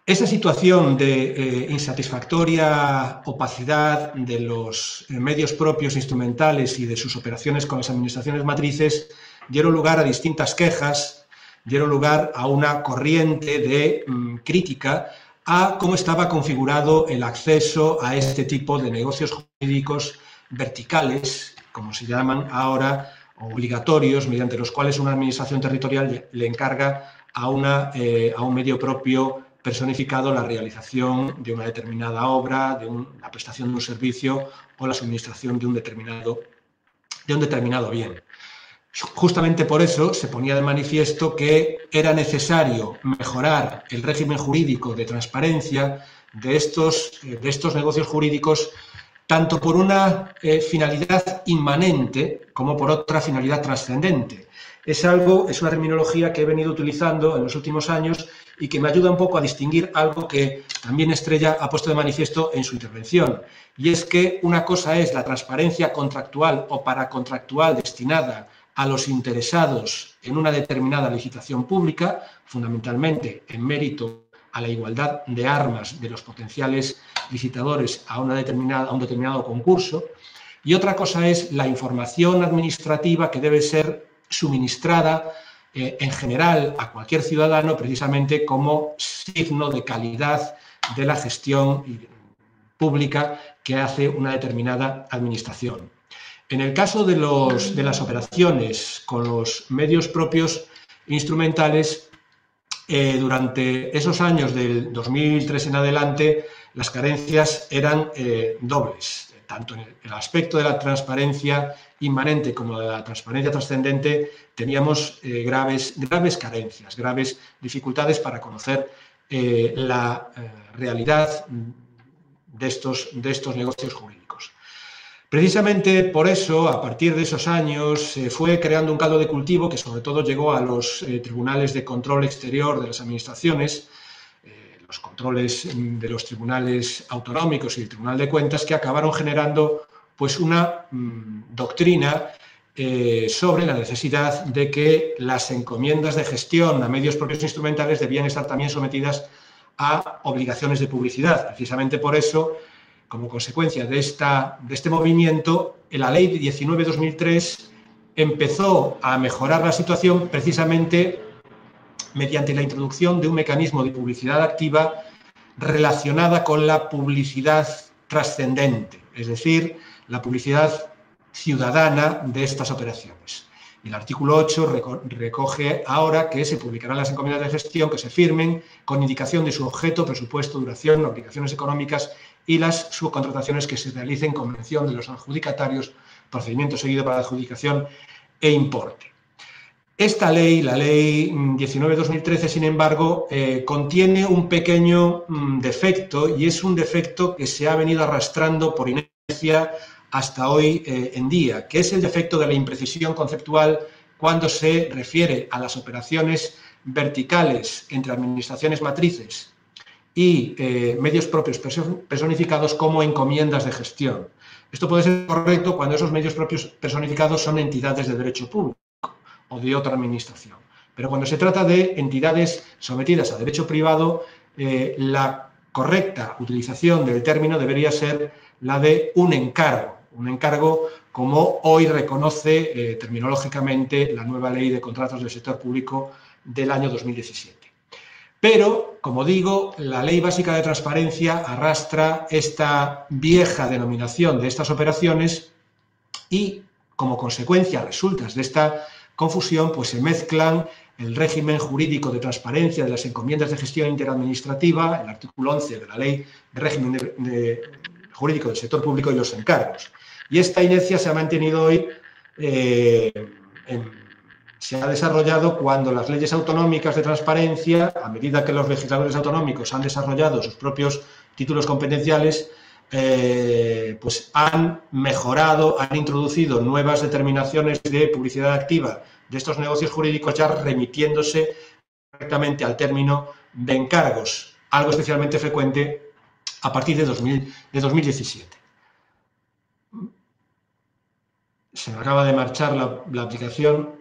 Esa situación de insatisfactoria opacidad de los medios propios instrumentales y de sus operaciones con las administraciones matrices dieron lugar a distintas quejas, dieron lugar a una corriente de crítica a cómo estaba configurado el acceso a este tipo de negocios jurídicos verticales, como se llaman ahora, obligatorios, mediante los cuales una administración territorial le encarga a un medio propio personificado la realización de una determinada obra, la prestación de un servicio o la suministración de un determinado bien. Justamente por eso se ponía de manifiesto que era necesario mejorar el régimen jurídico de transparencia de estos negocios jurídicos, tanto por una finalidad inmanente como por otra finalidad trascendente. Es una terminología que he venido utilizando en los últimos años y que me ayuda un poco a distinguir algo que también Estrella ha puesto de manifiesto en su intervención, y es que una cosa es la transparencia contractual o paracontractual destinada a los interesados en una determinada licitación pública, fundamentalmente en mérito a la igualdad de armas de los potenciales licitadores a un determinado concurso, y otra cosa es la información administrativa que debe ser suministrada en general a cualquier ciudadano, precisamente como signo de calidad de la gestión pública que hace una determinada administración. En el caso de las operaciones con los medios propios instrumentales, durante esos años del 2003 en adelante, las carencias eran dobles, tanto en el aspecto de la transparencia inmanente como de la transparencia trascendente. Teníamos graves carencias, graves dificultades para conocer la realidad de estos negocios jurídicos. Precisamente por eso, a partir de esos años, se fue creando un caldo de cultivo que sobre todo llegó a los tribunales de control exterior de las administraciones, los controles de los tribunales autonómicos y el Tribunal de Cuentas, que acabaron generando pues una doctrina sobre la necesidad de que las encomiendas de gestión a medios propios instrumentales debían estar también sometidas a obligaciones de publicidad. Precisamente por eso, como consecuencia de este movimiento, la Ley 19/2003 empezó a mejorar la situación precisamente mediante la introducción de un mecanismo de publicidad activa relacionada con la publicidad trascendente, es decir, la publicidad ciudadana de estas operaciones. El artículo 8 recoge ahora que se publicarán las encomiendas de gestión que se firmen con indicación de su objeto, presupuesto, duración, obligaciones económicas y las subcontrataciones que se realicen con mención de los adjudicatarios, procedimiento seguido para la adjudicación e importe. Esta ley, la Ley 19/2013, sin embargo, contiene un pequeño defecto, y es un defecto que se ha venido arrastrando por inercia hasta hoy en día, que es el defecto de la imprecisión conceptual cuando se refiere a las operaciones verticales entre administraciones matrices y medios propios personificados como encomiendas de gestión. Esto puede ser correcto cuando esos medios propios personificados son entidades de derecho público o de otra administración. Pero cuando se trata de entidades sometidas a derecho privado, la correcta utilización del término debería ser la de un encargo como hoy reconoce terminológicamente la nueva Ley de Contratos del Sector Público del año 2017. Pero, como digo, la Ley Básica de Transparencia arrastra esta vieja denominación de estas operaciones y, como consecuencia, resultas de esta confusión, pues se mezclan el régimen jurídico de transparencia de las encomiendas de gestión interadministrativa, el artículo 11 de la Ley de Régimen Jurídico del Sector Público, y los encargos. Y esta inercia se ha mantenido hoy, se ha desarrollado cuando las leyes autonómicas de transparencia, a medida que los legisladores autonómicos han desarrollado sus propios títulos competenciales, pues han mejorado, han introducido nuevas determinaciones de publicidad activa de estos negocios jurídicos, ya remitiéndose correctamente al término de encargos, algo especialmente frecuente a partir de 2017. Se me acaba de marchar la aplicación.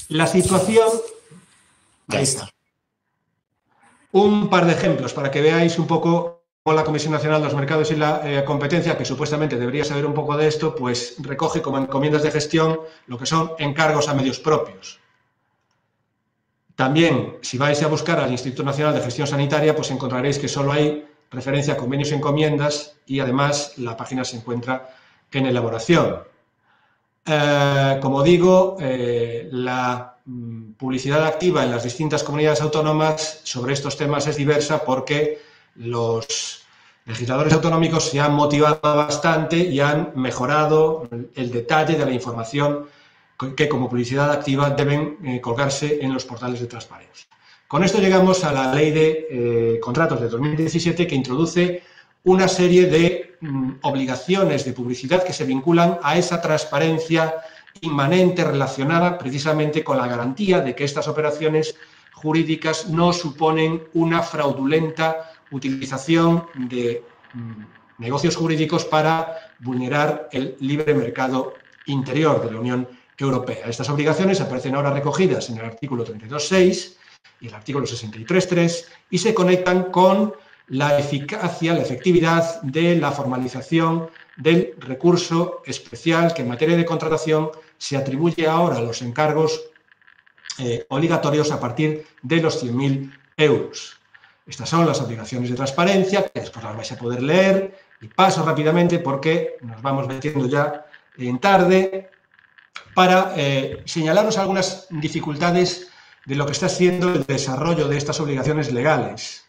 La situación Ahí está. Un par de ejemplos para que veáis un poco cómo la Comisión Nacional de los Mercados y la Competencia, que supuestamente debería saber un poco de esto, pues recoge como encomiendas de gestión lo que son encargos a medios propios. También, si vais a buscar al Instituto Nacional de Gestión Sanitaria, pues encontraréis que solo hay referencia a convenios y encomiendas y además la página se encuentra en elaboración. Como digo, la publicidad activa en las distintas comunidades autónomas sobre estos temas es diversa porque los legisladores autonómicos se han motivado bastante y han mejorado el detalle de la información que como publicidad activa deben colgarse en los portales de transparencia. Con esto llegamos a la Ley de Contratos de 2017, que introduce una serie de obligaciones de publicidad que se vinculan a esa transparencia inmanente relacionada precisamente con la garantía de que estas operaciones jurídicas no suponen una fraudulenta utilización de negocios jurídicos para vulnerar el libre mercado interior de la Unión Europea. Estas obligaciones aparecen ahora recogidas en el artículo 32.6 y el artículo 63.3 y se conectan con la eficacia, la efectividad de la formalización del recurso especial que en materia de contratación se atribuye ahora a los encargos obligatorios a partir de los 100.000 euros. Estas son las obligaciones de transparencia, que después las vais a poder leer, y paso rápidamente porque nos vamos metiendo ya en tarde, para señalaros algunas dificultades de lo que está siendo el desarrollo de estas obligaciones legales.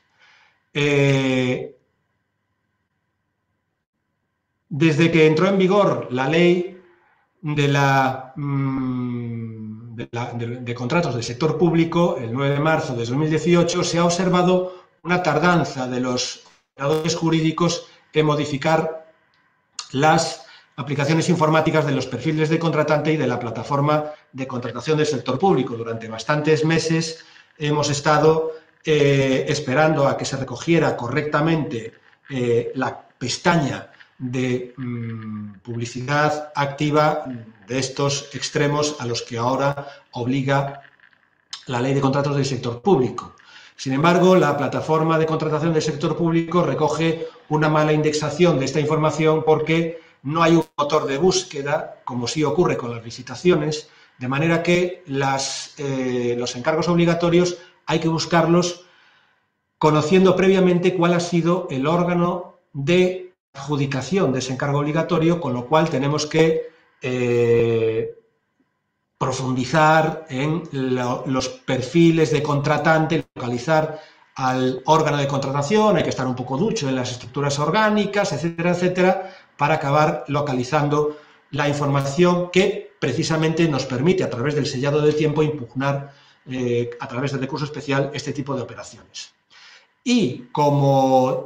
Desde que entró en vigor la ley de contratos del sector público, el 9 de marzo de 2018, se ha observado una tardanza de los operadores jurídicos en modificar las aplicaciones informáticas de los perfiles de contratante y de la plataforma de contratación del sector público. Durante bastantes meses hemos estado esperando a que se recogiera correctamente la pestaña de publicidad activa de estos extremos a los que ahora obliga la Ley de Contratos del sector público. Sin embargo, la plataforma de contratación del sector público recoge una mala indexación de esta información porque no hay un motor de búsqueda, como sí ocurre con las licitaciones, de manera que los encargos obligatorios hay que buscarlos conociendo previamente cuál ha sido el órgano de adjudicación de ese encargo obligatorio, con lo cual tenemos que profundizar en los perfiles de contratante, localizar al órgano de contratación, hay que estar un poco ducho en las estructuras orgánicas, etcétera, etcétera, para acabar localizando la información que precisamente nos permite, a través del sellado del tiempo, impugnar a través del recurso especial este tipo de operaciones. Y como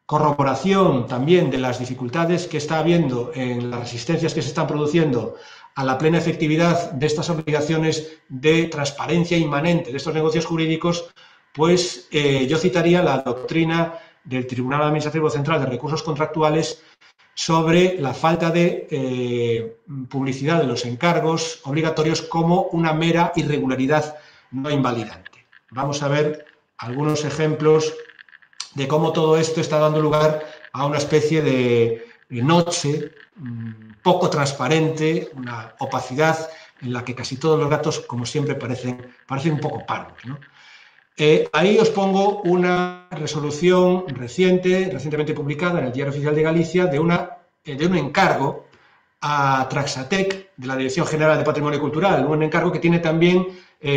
corroboración también de las dificultades que está habiendo en las resistencias que se están produciendo a la plena efectividad de estas obligaciones de transparencia inmanente de estos negocios jurídicos, pues yo citaría la doctrina del Tribunal Administrativo Central de Recursos Contractuales sobre la falta de publicidad de los encargos obligatorios como una mera irregularidad no invalidante. Vamos a ver algunos ejemplos de cómo todo esto está dando lugar a una especie de noche poco transparente, una opacidad en la que casi todos los datos, como siempre, parecen un poco pardos, ¿no? Ahí os pongo una resolución recientemente publicada en el Diario Oficial de Galicia de un encargo a Traxatec, de la Dirección General de Patrimonio Cultural, un encargo que tiene también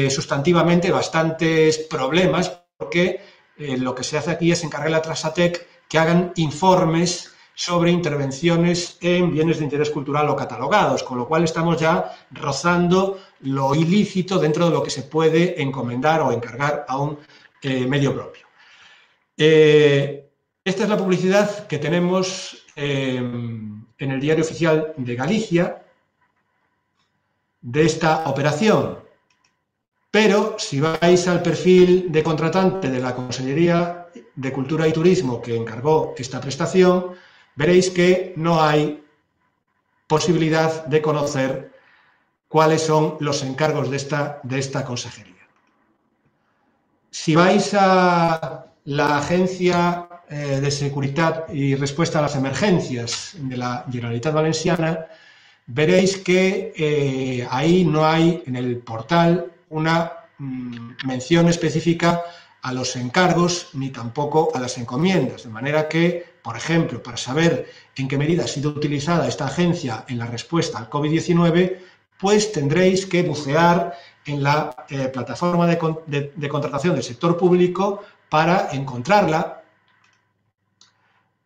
sustantivamente bastantes problemas, porque lo que se hace aquí es encargarle a Traxatec que hagan informes sobre intervenciones en bienes de interés cultural o catalogados, con lo cual estamos ya rozando lo ilícito dentro de lo que se puede encomendar o encargar a un medio propio. Esta es la publicidad que tenemos en el Diario Oficial de Galicia de esta operación. Pero si vais al perfil de contratante de la Consellería de Cultura y Turismo que encargó esta prestación, veréis que no hay posibilidad de conocer cuáles son los encargos de esta consejería. Si vais a la Agencia de Seguridad y Respuesta a las Emergencias de la Generalitat Valenciana, veréis que ahí no hay en el portal una mención específica a los encargos ni tampoco a las encomiendas, de manera que, por ejemplo, para saber en qué medida ha sido utilizada esta agencia en la respuesta al COVID-19, pues tendréis que bucear en la plataforma de contratación del sector público para encontrarla.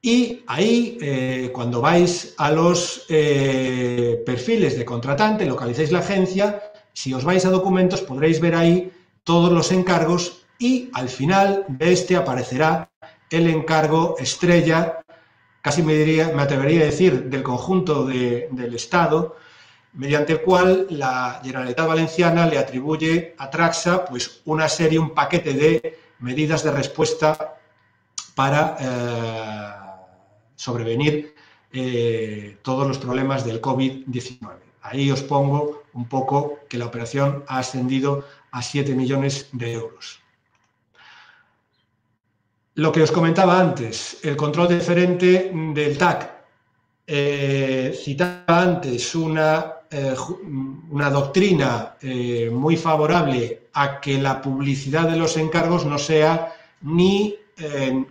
Y ahí, cuando vais a los perfiles de contratante, localicéis la agencia, si os vais a documentos podréis ver ahí todos los encargos y al final de este aparecerá el encargo estrella, casi me atrevería a decir, del conjunto del Estado, mediante el cual la Generalitat Valenciana le atribuye a Traxa pues, un paquete de medidas de respuesta para sobrevenir todos los problemas del COVID-19. Ahí os pongo un poco que la operación ha ascendido a 7 millones de euros. Lo que os comentaba antes, el control deferente del TAC. Citaba antes una doctrina muy favorable a que la publicidad de los encargos no sea ni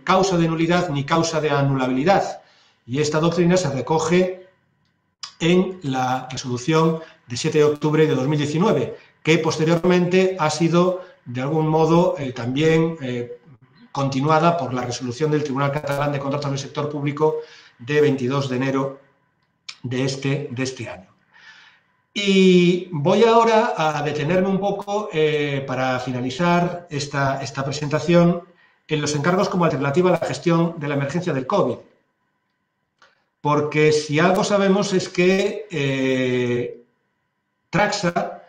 causa de nulidad ni causa de anulabilidad. Y esta doctrina se recoge en la resolución de 7 de octubre de 2019, que posteriormente ha sido, de algún modo, también continuada por la resolución del Tribunal Catalán de Contratos del Sector Público de 22 de enero de este año. Y voy ahora a detenerme un poco para finalizar esta presentación en los encargos como alternativa a la gestión de la emergencia del COVID. Porque si algo sabemos es que Traxa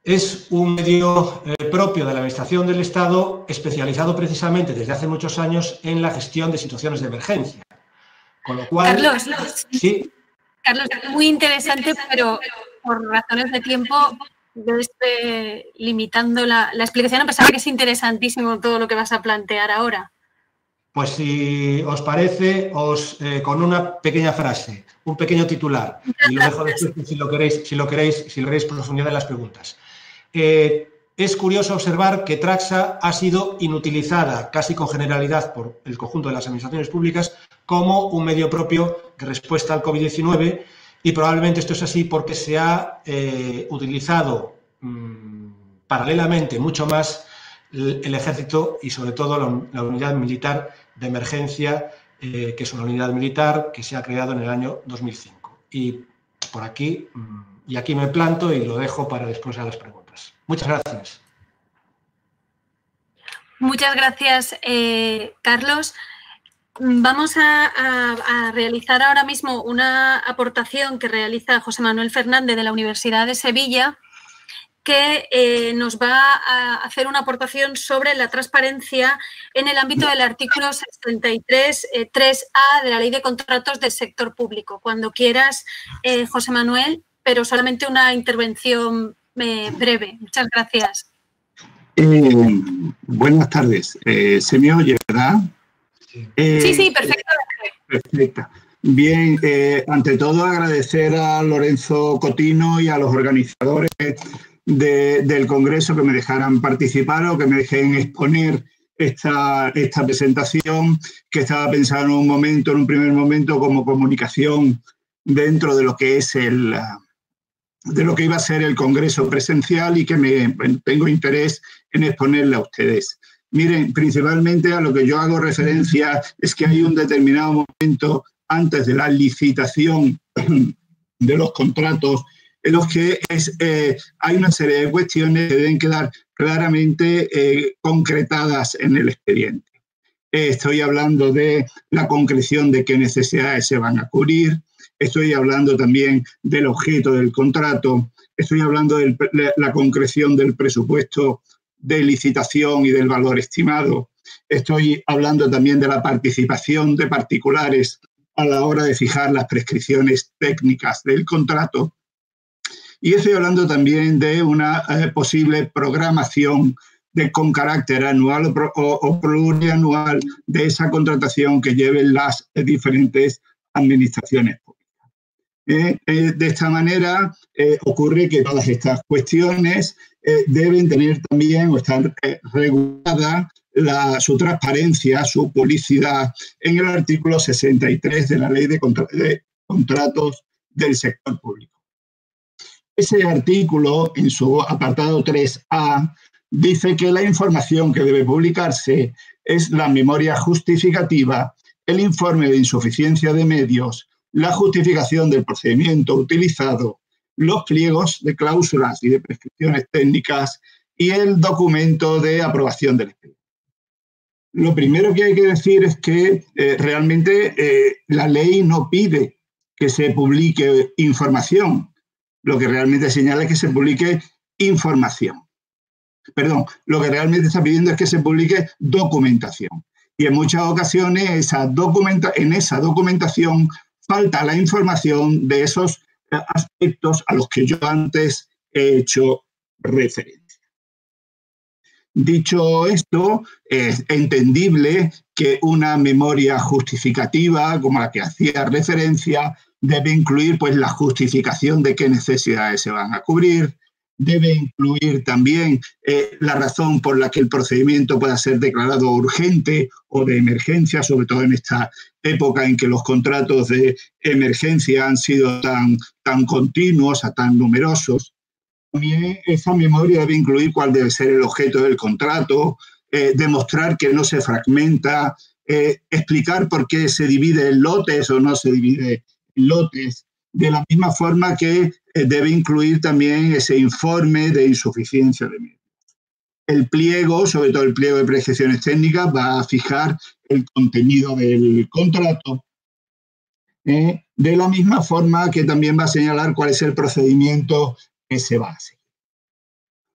es un medio propio de la Administración del Estado especializado precisamente desde hace muchos años en la gestión de situaciones de emergencia. Con lo cual... Carlos, sí. Carlos, muy interesante, pero por razones de tiempo yo estoy limitando la explicación, a pesar de que es interesantísimo todo lo que vas a plantear ahora. Pues si os parece, con una pequeña frase, un pequeño titular, y lo dejo después si lo queréis profundizar en las preguntas. Es curioso observar que Traxa ha sido inutilizada casi con generalidad por el conjunto de las administraciones públicas como un medio propio de respuesta al COVID-19 y probablemente esto es así porque se ha utilizado paralelamente mucho más el Ejército y sobre todo la unidad militar de emergencia, que es una unidad militar que se ha creado en el año 2005. Y por aquí, y aquí me planto y lo dejo para después a las preguntas. Muchas gracias. Muchas gracias, Carlos. Vamos a realizar ahora mismo una aportación que realiza José Manuel Fernández de la Universidad de Sevilla, que nos va a hacer una aportación sobre la transparencia en el ámbito del artículo 63, 3A de la Ley de Contratos del Sector Público. Cuando quieras, José Manuel, pero solamente una intervención breve. Muchas gracias. Buenas tardes. ¿Se me oye, verdad? Sí, perfectamente. Perfecta. Bien, ante todo agradecer a Lorenzo Cotino y a los organizadores del Congreso que me dejaran participar o que me dejen exponer esta presentación que estaba pensada en un primer momento como comunicación dentro de lo que es de lo que iba a ser el Congreso presencial y que tengo interés en exponerle a ustedes. Miren, principalmente a lo que yo hago referencia es que hay un determinado momento antes de la licitación de los contratos en los que hay una serie de cuestiones que deben quedar claramente concretadas en el expediente. Estoy hablando de la concreción de qué necesidades se van a cubrir, estoy hablando también del objeto del contrato, estoy hablando de la concreción del presupuesto de licitación y del valor estimado, estoy hablando también de la participación de particulares a la hora de fijar las prescripciones técnicas del contrato. Y estoy hablando también de una posible programación con carácter anual o plurianual de esa contratación que lleven las diferentes administraciones públicas. De esta manera ocurre que todas estas cuestiones deben tener también o estar regulada su transparencia, su publicidad en el artículo 63 de la Ley de Contratos del Sector Público. Ese artículo, en su apartado 3A, dice que la información que debe publicarse es la memoria justificativa, el informe de insuficiencia de medios, la justificación del procedimiento utilizado, los pliegos de cláusulas y de prescripciones técnicas y el documento de aprobación del expediente. Lo primero que hay que decir es que realmente la ley no pide que se publique información. Lo que realmente señala es que se publique información. Perdón, lo que realmente está pidiendo es que se publique documentación. Y en muchas ocasiones en esa documentación falta la información de esos aspectos a los que yo antes he hecho referencia. Dicho esto, es entendible que una memoria justificativa, como la que hacía referencia, debe incluir pues, la justificación de qué necesidades se van a cubrir, debe incluir también la razón por la que el procedimiento pueda ser declarado urgente o de emergencia, sobre todo en esta época en que los contratos de emergencia han sido tan continuos, tan numerosos. También esa memoria debe incluir cuál debe ser el objeto del contrato, demostrar que no se fragmenta, explicar por qué se divide en lotes o no se divide en lotes, de la misma forma que debe incluir también ese informe de insuficiencia de medios. El pliego, sobre todo el pliego de prescripciones técnicas, va a fijar el contenido del contrato, de la misma forma que también va a señalar cuál es el procedimiento que se va a seguir.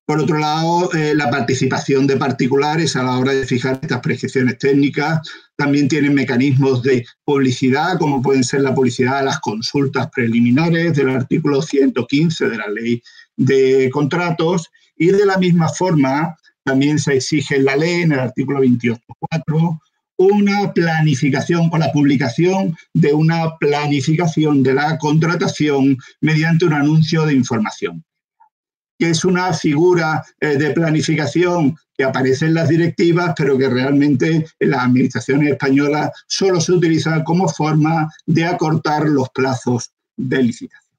Por otro lado, la participación de particulares a la hora de fijar estas prescripciones técnicas también tienen mecanismos de publicidad, como pueden ser la publicidad de las consultas preliminares del artículo 115 de la Ley de Contratos, y de la misma forma también se exige en la ley, en el artículo 28.4, una planificación o la publicación de una planificación de la contratación mediante un anuncio de información, que es una figura de planificación que aparece en las directivas, pero que realmente en las administraciones españolas solo se utiliza como forma de acortar los plazos de licitación.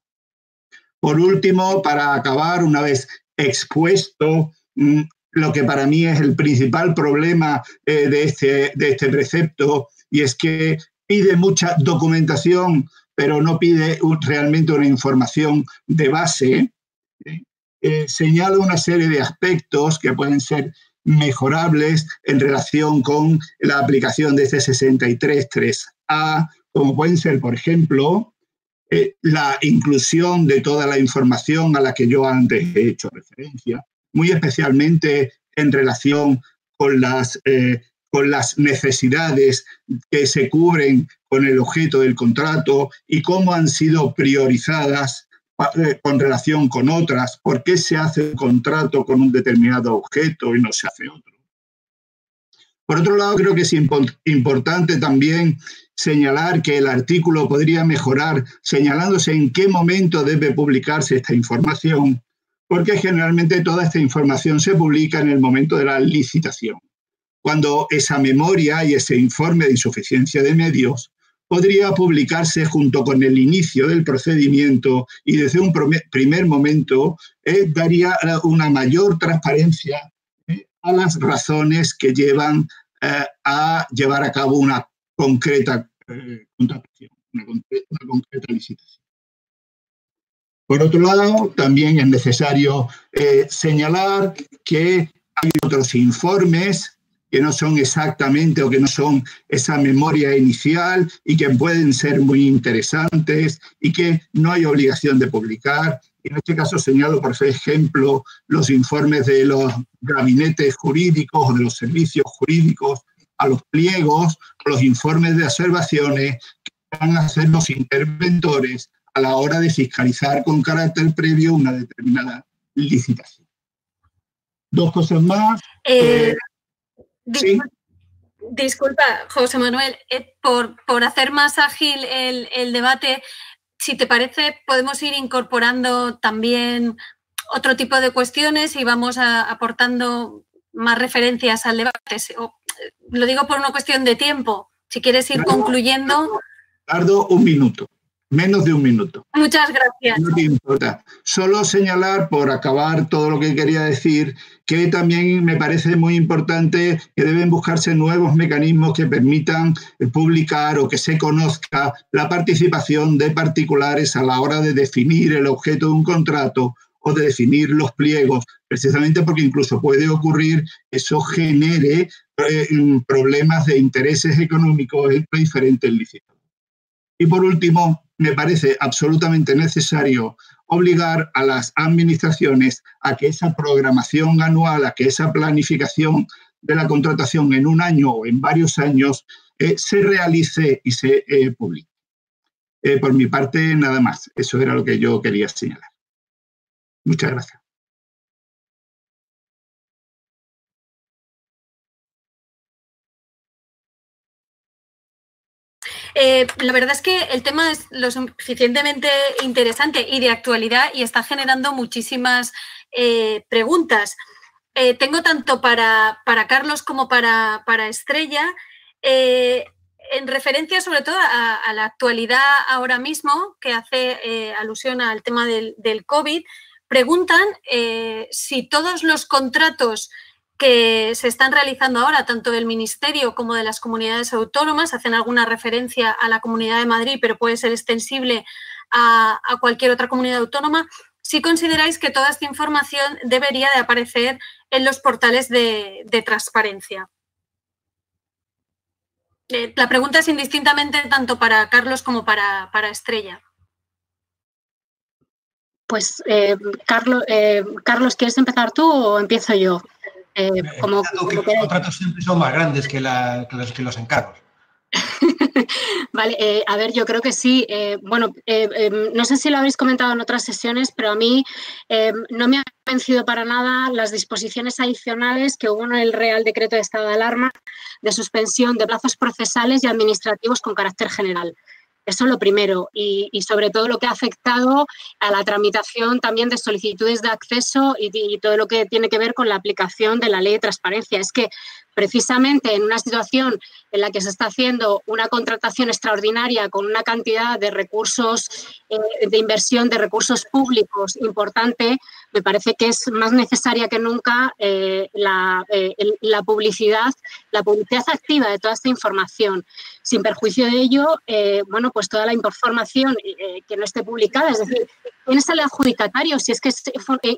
Por último, para acabar, una vez expuesto lo que para mí es el principal problema de este precepto, y es que pide mucha documentación, pero no pide realmente una información de base, señala una serie de aspectos que pueden ser mejorables en relación con la aplicación de este 63.3a, como pueden ser, por ejemplo, la inclusión de toda la información a la que yo antes he hecho referencia, muy especialmente en relación con las necesidades que se cubren con el objeto del contrato y cómo han sido priorizadas con relación con otras, por qué se hace un contrato con un determinado objeto y no se hace otro. Por otro lado, creo que es importante también señalar que el artículo podría mejorar señalándose en qué momento debe publicarse esta información, porque generalmente toda esta información se publica en el momento de la licitación, cuando esa memoria y ese informe de insuficiencia de medios podría publicarse junto con el inicio del procedimiento y desde un primer momento daría una mayor transparencia a las razones que llevan a llevar a cabo una concreta contratación, una concreta licitación. Por otro lado, también es necesario señalar que hay otros informes que no son exactamente o que no son esa memoria inicial y que pueden ser muy interesantes y que no hay obligación de publicar. En este caso señalo, por ejemplo, los informes de los gabinetes jurídicos o de los servicios jurídicos a los pliegos, los informes de observaciones que van a hacer los interventores a la hora de fiscalizar con carácter previo una determinada licitación. Dos cosas más. ¿Sí? Disculpa, José Manuel, por hacer más ágil el debate, si te parece, podemos ir incorporando también otro tipo de cuestiones y vamos aportando más referencias al debate. Lo digo por una cuestión de tiempo. Si quieres ir concluyendo. Tardo un minuto, menos de un minuto. Muchas gracias. No te importa. Solo señalar, por acabar todo lo que quería decir, que también me parece muy importante que deben buscarse nuevos mecanismos que permitan publicar o que se conozca la participación de particulares a la hora de definir el objeto de un contrato o de definir los pliegos, precisamente porque incluso puede ocurrir que eso genere problemas de intereses económicos entre diferentes licitadores. Y por último, me parece absolutamente necesario obligar a las administraciones a que esa programación anual, a que esa planificación de la contratación en un año o en varios años se realice y se publique. Por mi parte, nada más. Eso era lo que yo quería señalar. Muchas gracias. La verdad es que el tema es lo suficientemente interesante y de actualidad y está generando muchísimas preguntas. Tengo tanto para Carlos como para Estrella, en referencia sobre todo a la actualidad ahora mismo, que hace alusión al tema del COVID. Preguntan si todos los contratos que se están realizando ahora, tanto del Ministerio como de las comunidades autónomas, hacen alguna referencia a la Comunidad de Madrid, pero puede ser extensible a cualquier otra comunidad autónoma, si consideráis que toda esta información debería de aparecer en los portales de transparencia. La pregunta es indistintamente tanto para Carlos como para Estrella. Pues, Carlos, ¿quieres empezar tú o empiezo yo? Los contratos siempre son más grandes que los encargos. Vale, a ver, yo creo que sí. No sé si lo habéis comentado en otras sesiones, pero a mí no me ha convencido para nada las disposiciones adicionales que hubo en el Real Decreto de Estado de Alarma de suspensión de plazos procesales y administrativos con carácter general. Eso es lo primero y sobre todo lo que ha afectado a la tramitación también de solicitudes de acceso y todo lo que tiene que ver con la aplicación de la ley de transparencia. Es que precisamente en una situación en la que se está haciendo una contratación extraordinaria con una cantidad de recursos, de inversión de recursos públicos importante, me parece que es más necesaria que nunca la publicidad activa de toda esta información. Sin perjuicio de ello, pues toda la información que no esté publicada, es decir, ¿quién es el adjudicatario? Si es que es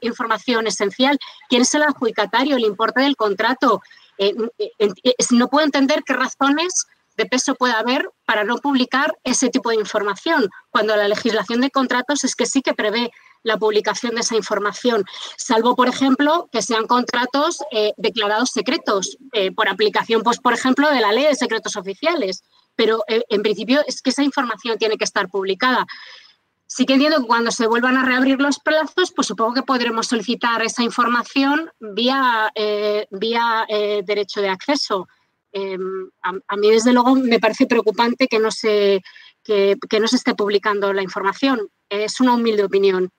información esencial, ¿quién es el adjudicatario? El importe del contrato. No puedo entender qué razones de peso puede haber para no publicar ese tipo de información, cuando la legislación de contratos es que sí que prevé la publicación de esa información, salvo, por ejemplo, que sean contratos declarados secretos, por aplicación, pues, por ejemplo, de la Ley de Secretos Oficiales. Pero, en principio, es que esa información tiene que estar publicada. Sí que entiendo que cuando se vuelvan a reabrir los plazos, pues supongo que podremos solicitar esa información vía derecho de acceso. A mí, desde luego, me parece preocupante que no se esté publicando la información. Es una humilde opinión.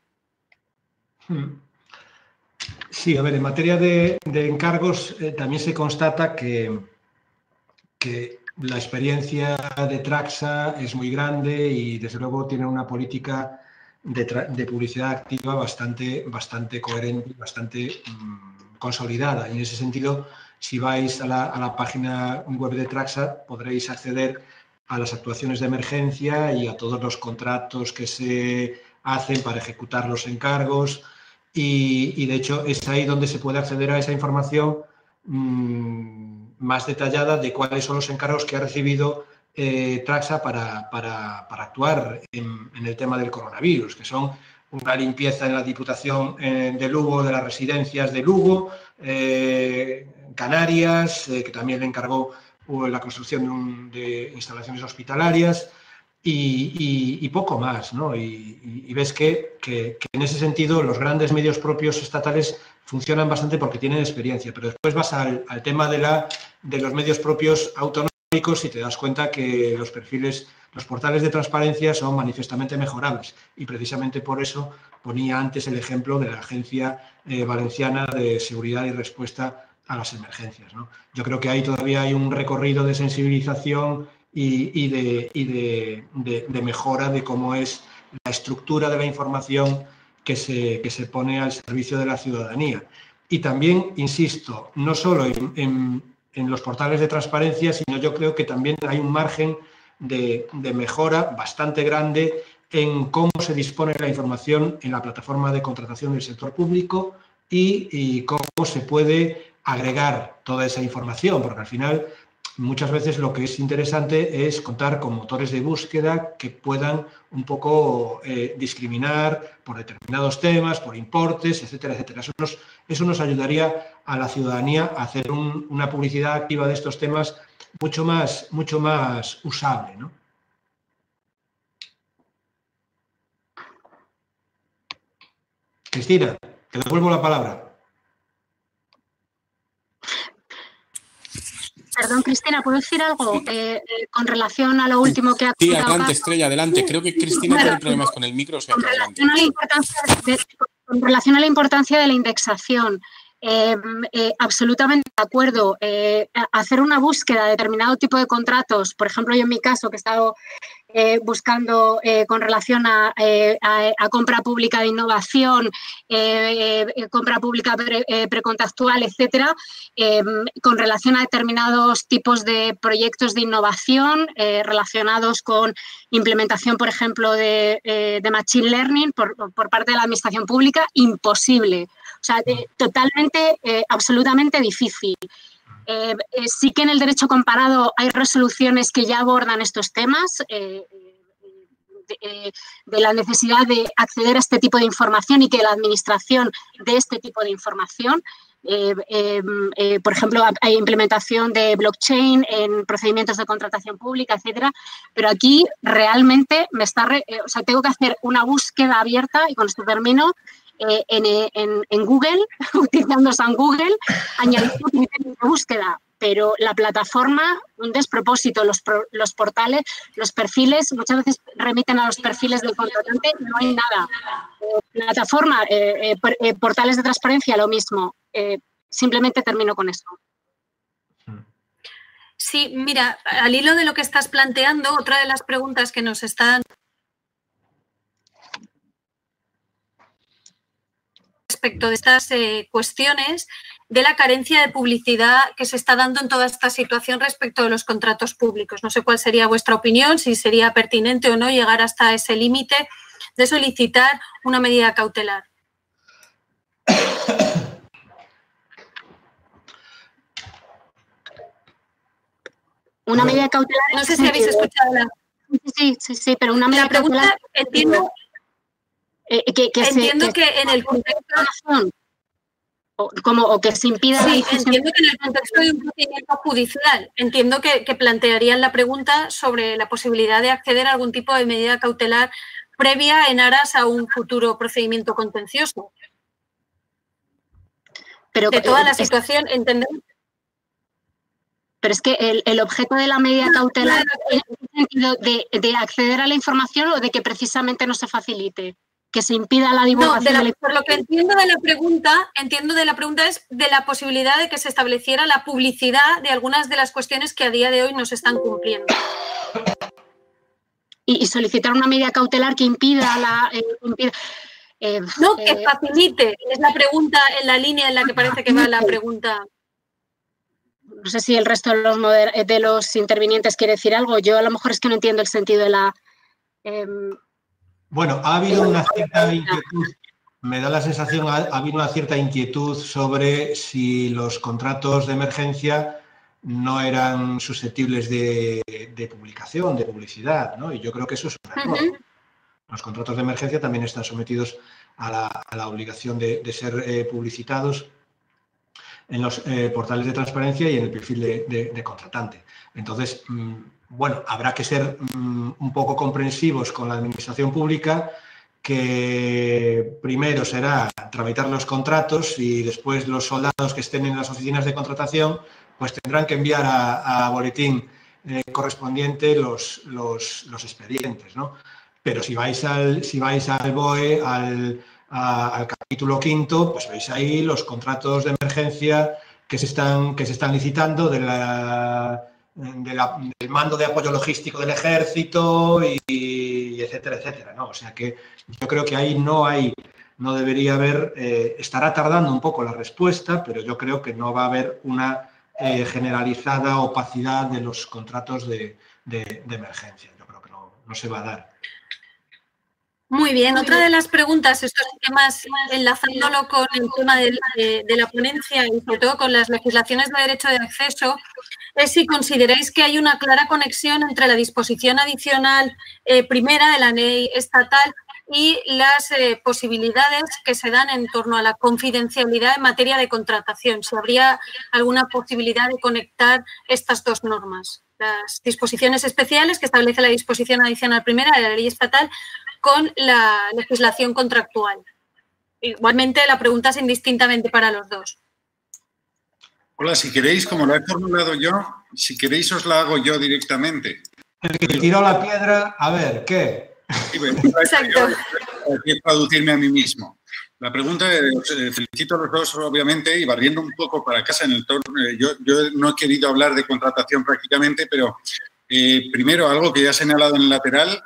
Sí, a ver, en materia de encargos también se constata que la experiencia de Traxa es muy grande y, desde luego, tiene una política de publicidad activa bastante coherente y bastante consolidada. Y en ese sentido, si vais a la página web de Traxa, podréis acceder a las actuaciones de emergencia y a todos los contratos que se hacen para ejecutar los encargos. Y de hecho, es ahí donde se puede acceder a esa información más detallada de cuáles son los encargos que ha recibido Traxa para actuar en el tema del coronavirus, que son una limpieza en la Diputación de Lugo, de las residencias de Lugo, Canarias, que también le encargó la construcción de instalaciones hospitalarias, y poco más, ¿no? Y ves que en ese sentido los grandes medios propios estatales funcionan bastante porque tienen experiencia, pero después vas al tema de los medios propios autonómicos y te das cuenta que los portales de transparencia son manifiestamente mejorables, y precisamente por eso ponía antes el ejemplo de la Agencia Valenciana de Seguridad y Respuesta a las Emergencias, ¿no? Yo creo que ahí todavía hay un recorrido de sensibilización y de mejora de cómo es la estructura de la información que se pone al servicio de la ciudadanía. Y también, insisto, no solo en los portales de transparencia, sino yo creo que también hay un margen de mejora bastante grande en cómo se dispone la información en la plataforma de contratación del sector público y cómo se puede agregar toda esa información, porque al final muchas veces lo que es interesante es contar con motores de búsqueda que puedan un poco discriminar por determinados temas, por importes, etcétera, etcétera. Eso nos ayudaría a la ciudadanía a hacer una publicidad activa de estos temas mucho más usable, ¿no? Cristina, te devuelvo la palabra. Perdón, Cristina, ¿puedo decir algo con relación a lo último que ha comentado? Sí, adelante, Estrella, adelante. Creo que Cristina tiene problemas con el micro, o sea, adelante. Con relación a la importancia de la indexación, absolutamente de acuerdo. Hacer una búsqueda de determinado tipo de contratos, por ejemplo, yo en mi caso, que he estado buscando con relación a compra pública de innovación, compra pública precontractual, etcétera, con relación a determinados tipos de proyectos de innovación relacionados con implementación, por ejemplo, de Machine Learning por parte de la administración pública, imposible. O sea, totalmente, absolutamente difícil. Sí que en el derecho comparado hay resoluciones que ya abordan estos temas de la necesidad de acceder a este tipo de información y que la administración dé este tipo de información. Por ejemplo, hay implementación de blockchain en procedimientos de contratación pública, etcétera. Pero aquí realmente tengo que hacer una búsqueda abierta, y con esto termino, en Google, utilizando San Google, añadiendo criterios de búsqueda, pero la plataforma, un despropósito, los portales, los perfiles, muchas veces remiten a los perfiles del contratante, no hay nada. Plataforma, portales de transparencia, lo mismo. Simplemente termino con eso. Sí, mira, al hilo de lo que estás planteando, otra de las preguntas que nos están respecto de estas cuestiones de la carencia de publicidad que se está dando en toda esta situación respecto de los contratos públicos. No sé cuál sería vuestra opinión, si sería pertinente o no llegar hasta ese límite de solicitar una medida cautelar. Una medida cautelar. No sé si habéis escuchado Sí, pero una medida cautelar. Entiendo. Entiendo que en el contexto o que se impida. Sí, entiendo que en el contexto de un procedimiento judicial, entiendo que plantearían la pregunta sobre la posibilidad de acceder a algún tipo de medida cautelar previa en aras a un futuro procedimiento contencioso. Pero de toda la situación, entendemos. Pero es que el objeto de la medida cautelar es en el sentido de acceder a la información o de que precisamente no se facilite, que se impida la divulgación. No, por lo que entiendo de la pregunta es de la posibilidad de que se estableciera la publicidad de algunas de las cuestiones que a día de hoy no se están cumpliendo. Y solicitar una medida cautelar que impida no, que facilite. Es la pregunta en la línea en la que parece que va la pregunta. No sé si el resto de los intervinientes quiere decir algo. Yo a lo mejor es que no entiendo el sentido de la... Bueno, ha habido una cierta inquietud, me da la sensación, ha habido una cierta inquietud sobre si los contratos de emergencia no eran susceptibles de publicación, de publicidad, ¿no? Y yo creo que eso es un error. Los contratos de emergencia también están sometidos a la obligación de ser publicitados en los portales de transparencia y en el perfil de contratante. Entonces, bueno, habrá que ser un poco comprensivos con la administración pública, que primero será tramitar los contratos y después los soldados que estén en las oficinas de contratación pues tendrán que enviar a boletín correspondiente los expedientes, ¿no? Pero si vais al BOE, al capítulo 5, pues veis ahí los contratos de emergencia que se están licitando del mando de apoyo logístico del ejército y etcétera, etcétera, ¿no? O sea que yo creo que ahí no debería haber, estará tardando un poco la respuesta, pero yo creo que no va a haber una generalizada opacidad de los contratos de emergencia. Yo creo que no se va a dar. Muy bien, otra de las preguntas, estos temas enlazándolo con el tema de la ponencia y sobre todo con las legislaciones de derecho de acceso, es si consideráis que hay una clara conexión entre la disposición adicional primera de la ley estatal y las posibilidades que se dan en torno a la confidencialidad en materia de contratación. Si habría alguna posibilidad de conectar estas dos normas, las disposiciones especiales que establece la disposición adicional primera de la ley estatal con la legislación contractual. Igualmente, la pregunta es indistintamente para los dos. Hola, si queréis, como lo he formulado yo, si queréis os la hago yo directamente. El que tiró la piedra, a ver, ¿qué? Sí, exacto. Quiero traducirme a mí mismo. La pregunta, felicito a los dos, obviamente, y barriendo un poco para casa en el torno. Yo no he querido hablar de contratación prácticamente, pero primero, algo que ya he señalado en el lateral,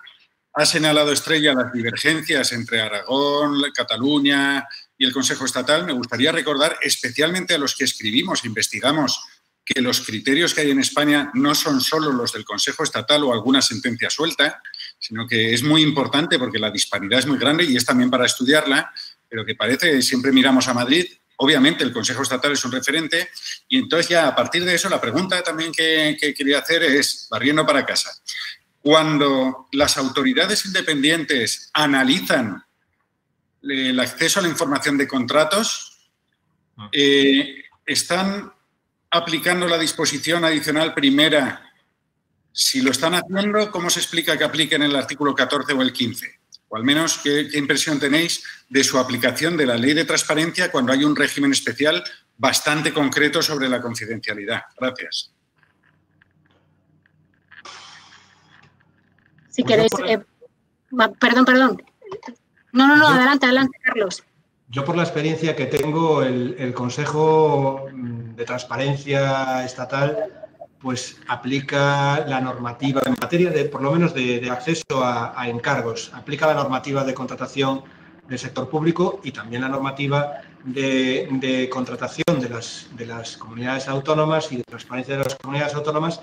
ha señalado Estrella las divergencias entre Aragón, Cataluña y el Consejo Estatal. Me gustaría recordar, especialmente a los que escribimos, investigamos, que los criterios que hay en España no son solo los del Consejo Estatal o alguna sentencia suelta, sino que es muy importante porque la disparidad es muy grande y es también para estudiarla, pero que parece que siempre miramos a Madrid. Obviamente el Consejo Estatal es un referente y entonces ya a partir de eso la pregunta también que quería hacer es, barriendo para casa, cuando las autoridades independientes analizan el acceso a la información de contratos, ¿están aplicando la disposición adicional primera? Si lo están haciendo, ¿cómo se explica que apliquen el artículo 14 o el 15? O al menos, ¿qué impresión tenéis de su aplicación de la ley de transparencia cuando hay un régimen especial bastante concreto sobre la confidencialidad? Gracias. Si queréis... perdón. No, adelante, Carlos. Yo, por la experiencia que tengo, el Consejo de Transparencia Estatal pues aplica la normativa en materia de, por lo menos, de acceso a encargos. Aplica la normativa de contratación del sector público y también la normativa de contratación de las comunidades autónomas y de transparencia de las comunidades autónomas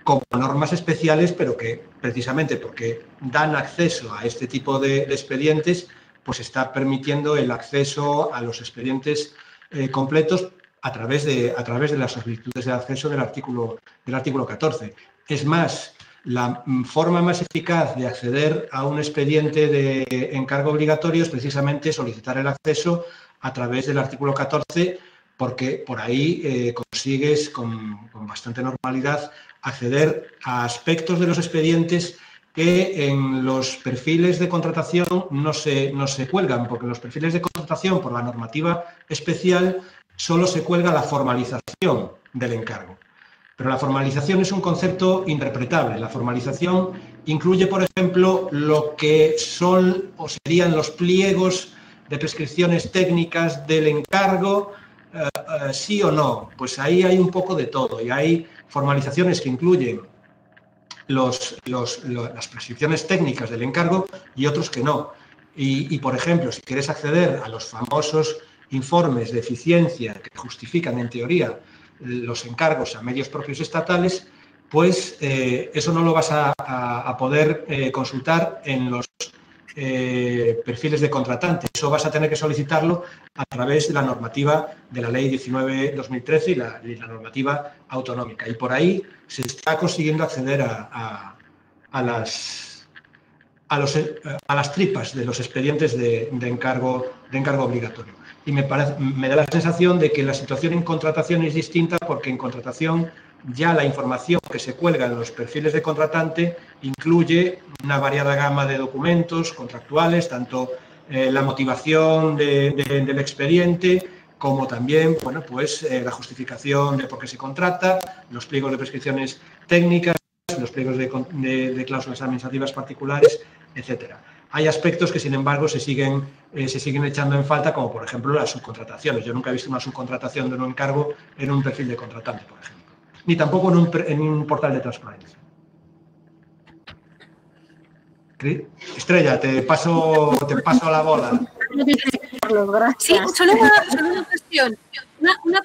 como normas especiales, pero que precisamente porque dan acceso a este tipo de expedientes, pues está permitiendo el acceso a los expedientes completos a través de las solicitudes de acceso del artículo 14. Es más, la forma más eficaz de acceder a un expediente de encargo obligatorio es precisamente solicitar el acceso a través del artículo 14, porque por ahí consigues con bastante normalidad acceder a aspectos de los expedientes que en los perfiles de contratación no se cuelgan, porque en los perfiles de contratación, por la normativa especial, solo se cuelga la formalización del encargo. Pero la formalización es un concepto interpretable. La formalización incluye, por ejemplo, lo que son o serían los pliegos de prescripciones técnicas del encargo, sí o no. Pues ahí hay un poco de todo y hay formalizaciones que incluyen las prescripciones técnicas del encargo y otros que no. Y, por ejemplo, si quieres acceder a los famosos informes de eficiencia que justifican, en teoría, los encargos a medios propios estatales, pues eso no lo vas a poder consultar en los perfiles de contratante. Eso vas a tener que solicitarlo a través de la normativa de la Ley 19/2013 y la normativa autonómica. Y por ahí se está consiguiendo acceder a las tripas de los expedientes de encargo obligatorio. Y me da la sensación de que la situación en contratación es distinta, porque en contratación ya la información que se cuelga en los perfiles de contratante incluye una variada gama de documentos contractuales, tanto la motivación del expediente, como también, bueno, pues la justificación de por qué se contrata, los pliegos de prescripciones técnicas, los pliegos de cláusulas administrativas particulares, etcétera. Hay aspectos que, sin embargo, se siguen echando en falta, como por ejemplo las subcontrataciones. Yo nunca he visto una subcontratación de un encargo en un perfil de contratante, por ejemplo, ni tampoco en un portal de transparencia. Estrella, te paso la bola. Sí, solo una cuestión.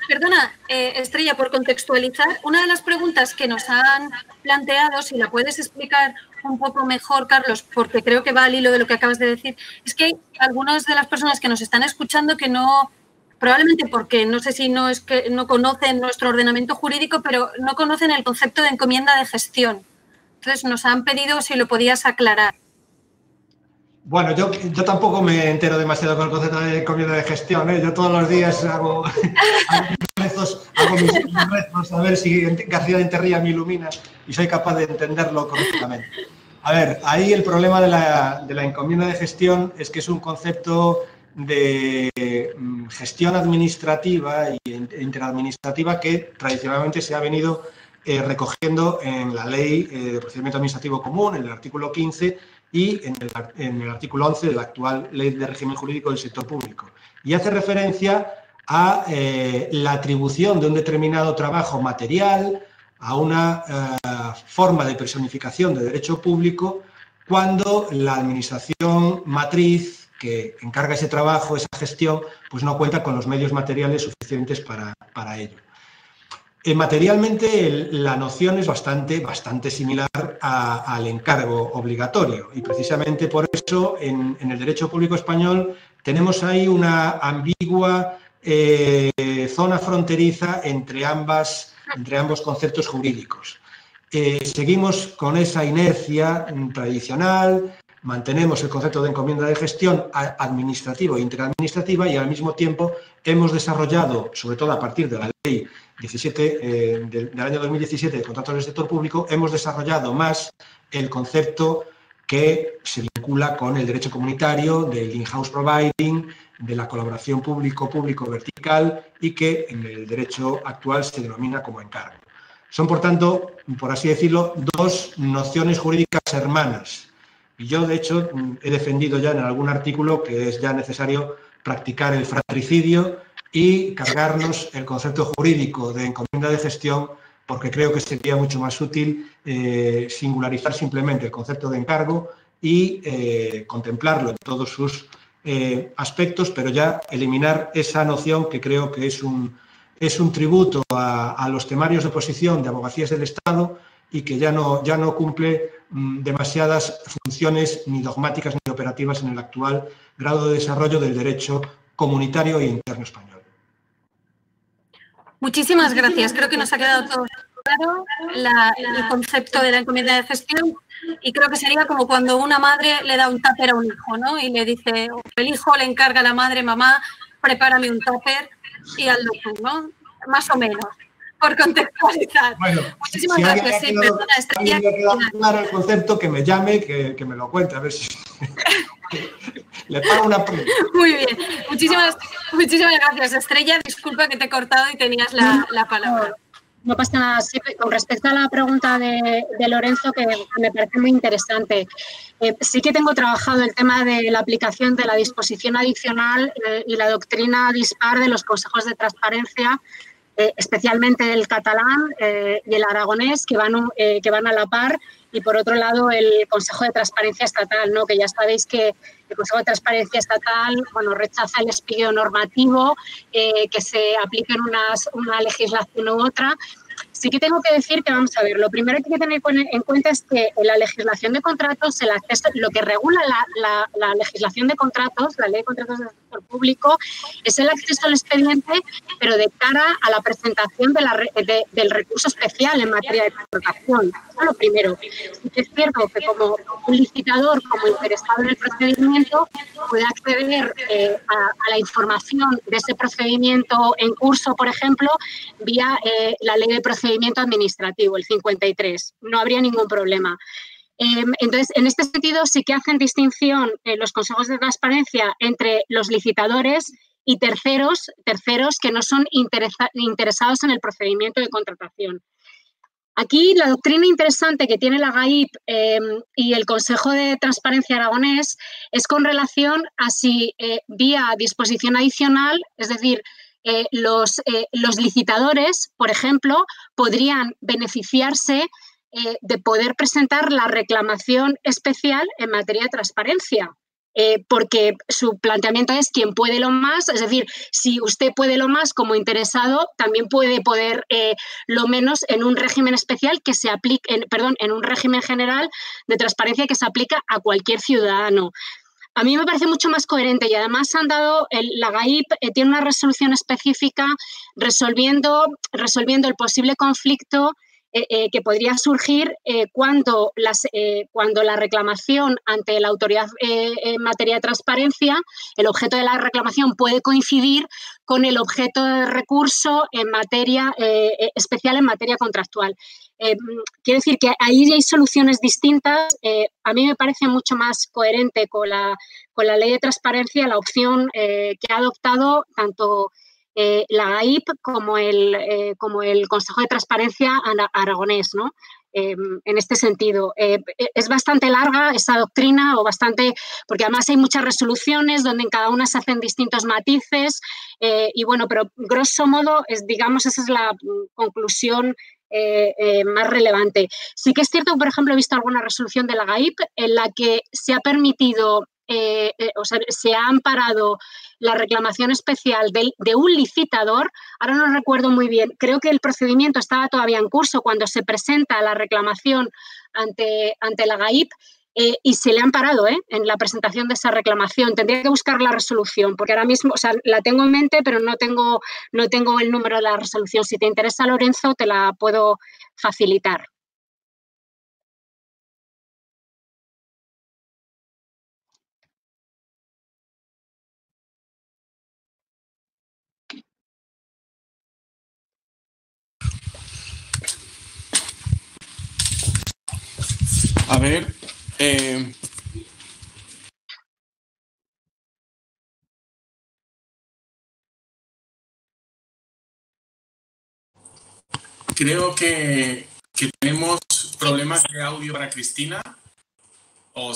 Perdona, Estrella, por contextualizar, una de las preguntas que nos han planteado, si la puedes explicar un poco mejor, Carlos, porque creo que va al hilo de lo que acabas de decir, es que hay algunas de las personas que nos están escuchando que no, probablemente porque no sé si no es que no conocen nuestro ordenamiento jurídico, pero no conocen el concepto de encomienda de gestión. Entonces, nos han pedido si lo podías aclarar. Bueno, yo tampoco me entero demasiado con el concepto de encomienda de gestión, ¿eh? Yo todos los días hago mis rezos a ver si García de Enterría me ilumina y soy capaz de entenderlo correctamente. A ver, ahí el problema de la encomienda de gestión es que es un concepto de gestión administrativa e interadministrativa que tradicionalmente se ha venido recogiendo en la Ley de Procedimiento Administrativo Común, en el artículo 15, y en el artículo 11 de la actual Ley de Régimen Jurídico del Sector Público. Y hace referencia a la atribución de un determinado trabajo material a una forma de personificación de derecho público cuando la administración matriz que encarga ese trabajo, esa gestión, pues no cuenta con los medios materiales suficientes para ello. Materialmente, la noción es bastante similar al encargo obligatorio y precisamente por eso en el derecho público español tenemos ahí una ambigua zona fronteriza entre ambos conceptos jurídicos. Seguimos con esa inercia tradicional, mantenemos el concepto de encomienda de gestión administrativa e interadministrativa y al mismo tiempo hemos desarrollado, sobre todo a partir de la Ley 17 del año 2017 de contratos del sector público, hemos desarrollado más el concepto que se vincula con el derecho comunitario, del in-house providing, de la colaboración público-público vertical y que en el derecho actual se denomina como encargo. Son, por tanto, por así decirlo, dos nociones jurídicas hermanas. Y yo, de hecho, he defendido ya en algún artículo que es ya necesario practicar el fratricidio y cargarnos el concepto jurídico de encomienda de gestión, porque creo que sería mucho más útil singularizar simplemente el concepto de encargo y contemplarlo en todos sus aspectos, pero ya eliminar esa noción que creo que es un tributo a los temarios de oposición de abogacías del Estado y que ya no cumple demasiadas funciones ni dogmáticas ni operativas en el actual grado de desarrollo del derecho comunitario e interno español. Muchísimas gracias. Creo que nos ha quedado todo claro el concepto de la encomienda de gestión y creo que sería como cuando una madre le da un tupper a un hijo, ¿no? Y le dice, el hijo le encarga a la madre, mamá, prepárame un tupper y hazlo tú, ¿no? Más o menos, por contextualizar. Bueno, muchísimas gracias. Sí, perdona, Estrella. Me ha quedado claro el concepto, que me llame, que me lo cuente, a ver si... Le pago una prima. Muy bien. Muchísimas gracias, Estrella. Disculpa que te he cortado y tenías la palabra. No pasa nada. Sí, con respecto a la pregunta de Lorenzo, que me parece muy interesante, sí que tengo trabajado el tema de la aplicación de la disposición adicional y la doctrina dispar de los consejos de transparencia, especialmente el catalán y el aragonés, que van a la par, y por otro lado el Consejo de Transparencia Estatal, ¿no? Que ya sabéis que el Consejo de Transparencia Estatal, bueno, rechaza el espío normativo, que se aplique en una legislación u otra. Sí que tengo que decir que, vamos a ver, lo primero que hay que tener en cuenta es que en la legislación de contratos, el acceso, lo que regula la legislación de contratos, la Ley de Contratos del Sector Público, es el acceso al expediente, pero de cara a la presentación del recurso especial en materia de contratación. Eso es lo primero. Sí que es cierto que como un licitador, como interesado en el procedimiento, puede acceder a la información de ese procedimiento en curso, por ejemplo, vía la Ley de Procedimiento procedimiento administrativo, el 53. No habría ningún problema. Entonces, en este sentido, sí que hacen distinción los consejos de transparencia entre los licitadores y terceros que no son interesados en el procedimiento de contratación. Aquí la doctrina interesante que tiene la GAIP y el Consejo de Transparencia aragonés es con relación a si vía disposición adicional, es decir, los licitadores, por ejemplo, podrían beneficiarse de poder presentar la reclamación especial en materia de transparencia. Porque su planteamiento es quien puede lo más, es decir, si usted puede lo más como interesado, también puede poder lo menos en un régimen especial que se aplique, en un régimen general de transparencia que se aplica a cualquier ciudadano. A mí me parece mucho más coherente y además la GAIP tiene una resolución específica resolviendo el posible conflicto que podría surgir cuando la reclamación ante la autoridad en materia de transparencia, el objeto de la reclamación puede coincidir con el objeto de recurso en materia especial en materia contractual. Quiero decir que ahí hay soluciones distintas. A mí me parece mucho más coherente con la ley de transparencia la opción que ha adoptado tanto la GAIP como el Consejo de Transparencia aragonés, ¿no? En este sentido. Es bastante larga esa doctrina, porque además hay muchas resoluciones donde en cada una se hacen distintos matices y bueno, pero grosso modo, digamos, esa es la conclusión más relevante. Sí que es cierto, por ejemplo, he visto alguna resolución de la GAIP en la que se ha permitido, se ha amparado la reclamación especial de un licitador. Ahora no recuerdo muy bien, creo que el procedimiento estaba todavía en curso cuando se presenta la reclamación ante la GAIP y se le ha amparado en la presentación de esa reclamación. Tendría que buscar la resolución porque ahora mismo, la tengo en mente, pero no tengo el número de la resolución. Si te interesa, Lorenzo, te la puedo facilitar. A ver, creo que tenemos problemas de audio para Cristina.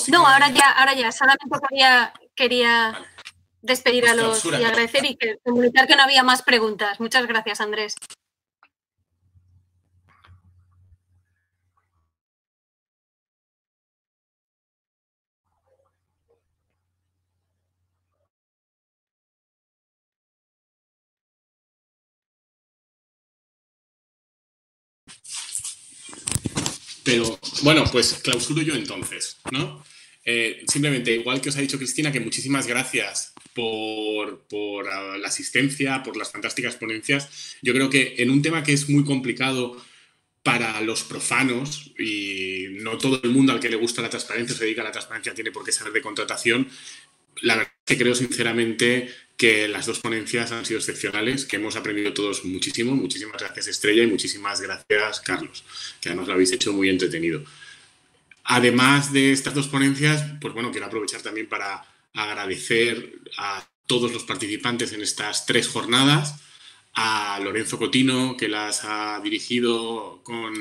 No, ahora ya. Solamente quería vale. Despedir a los y agradecer y comunicar que no había más preguntas. Muchas gracias, Andrés. Pero, bueno, pues clausuro yo entonces, ¿no? Simplemente, igual que os ha dicho Cristina, que muchísimas gracias por la asistencia, por las fantásticas ponencias. Yo creo que en un tema que es muy complicado para los profanos, y no todo el mundo al que le gusta la transparencia o se dedica a la transparencia tiene por qué saber de contratación, la verdad es que creo sinceramente que las dos ponencias han sido excepcionales, que hemos aprendido todos muchísimo. Muchísimas gracias, Estrella, y muchísimas gracias, Carlos, que además lo habéis hecho muy entretenido. Además de estas dos ponencias, pues bueno, quiero aprovechar también para agradecer a todos los participantes en estas 3 jornadas, a Lorenzo Cotino, que las ha dirigido con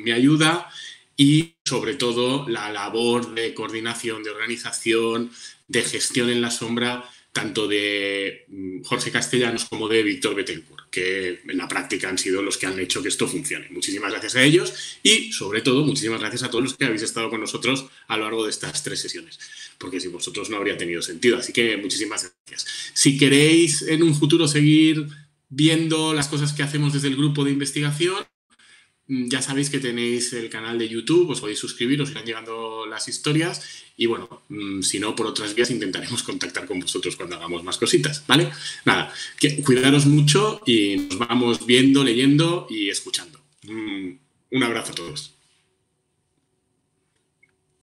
mi ayuda, y sobre todo la labor de coordinación, de organización, de gestión en la sombra, tanto de Jorge Castellanos como de Víctor Betancourt, que en la práctica han sido los que han hecho que esto funcione. Muchísimas gracias a ellos y, sobre todo, muchísimas gracias a todos los que habéis estado con nosotros a lo largo de estas 3 sesiones, porque sin vosotros no habría tenido sentido. Así que muchísimas gracias. Si queréis en un futuro seguir viendo las cosas que hacemos desde el grupo de investigación, ya sabéis que tenéis el canal de YouTube, os podéis suscribir, os irán llegando las historias y bueno, si no, por otras vías intentaremos contactar con vosotros cuando hagamos más cositas, ¿vale? Nada, cuidaros mucho y nos vamos viendo, leyendo y escuchando. Un abrazo a todos.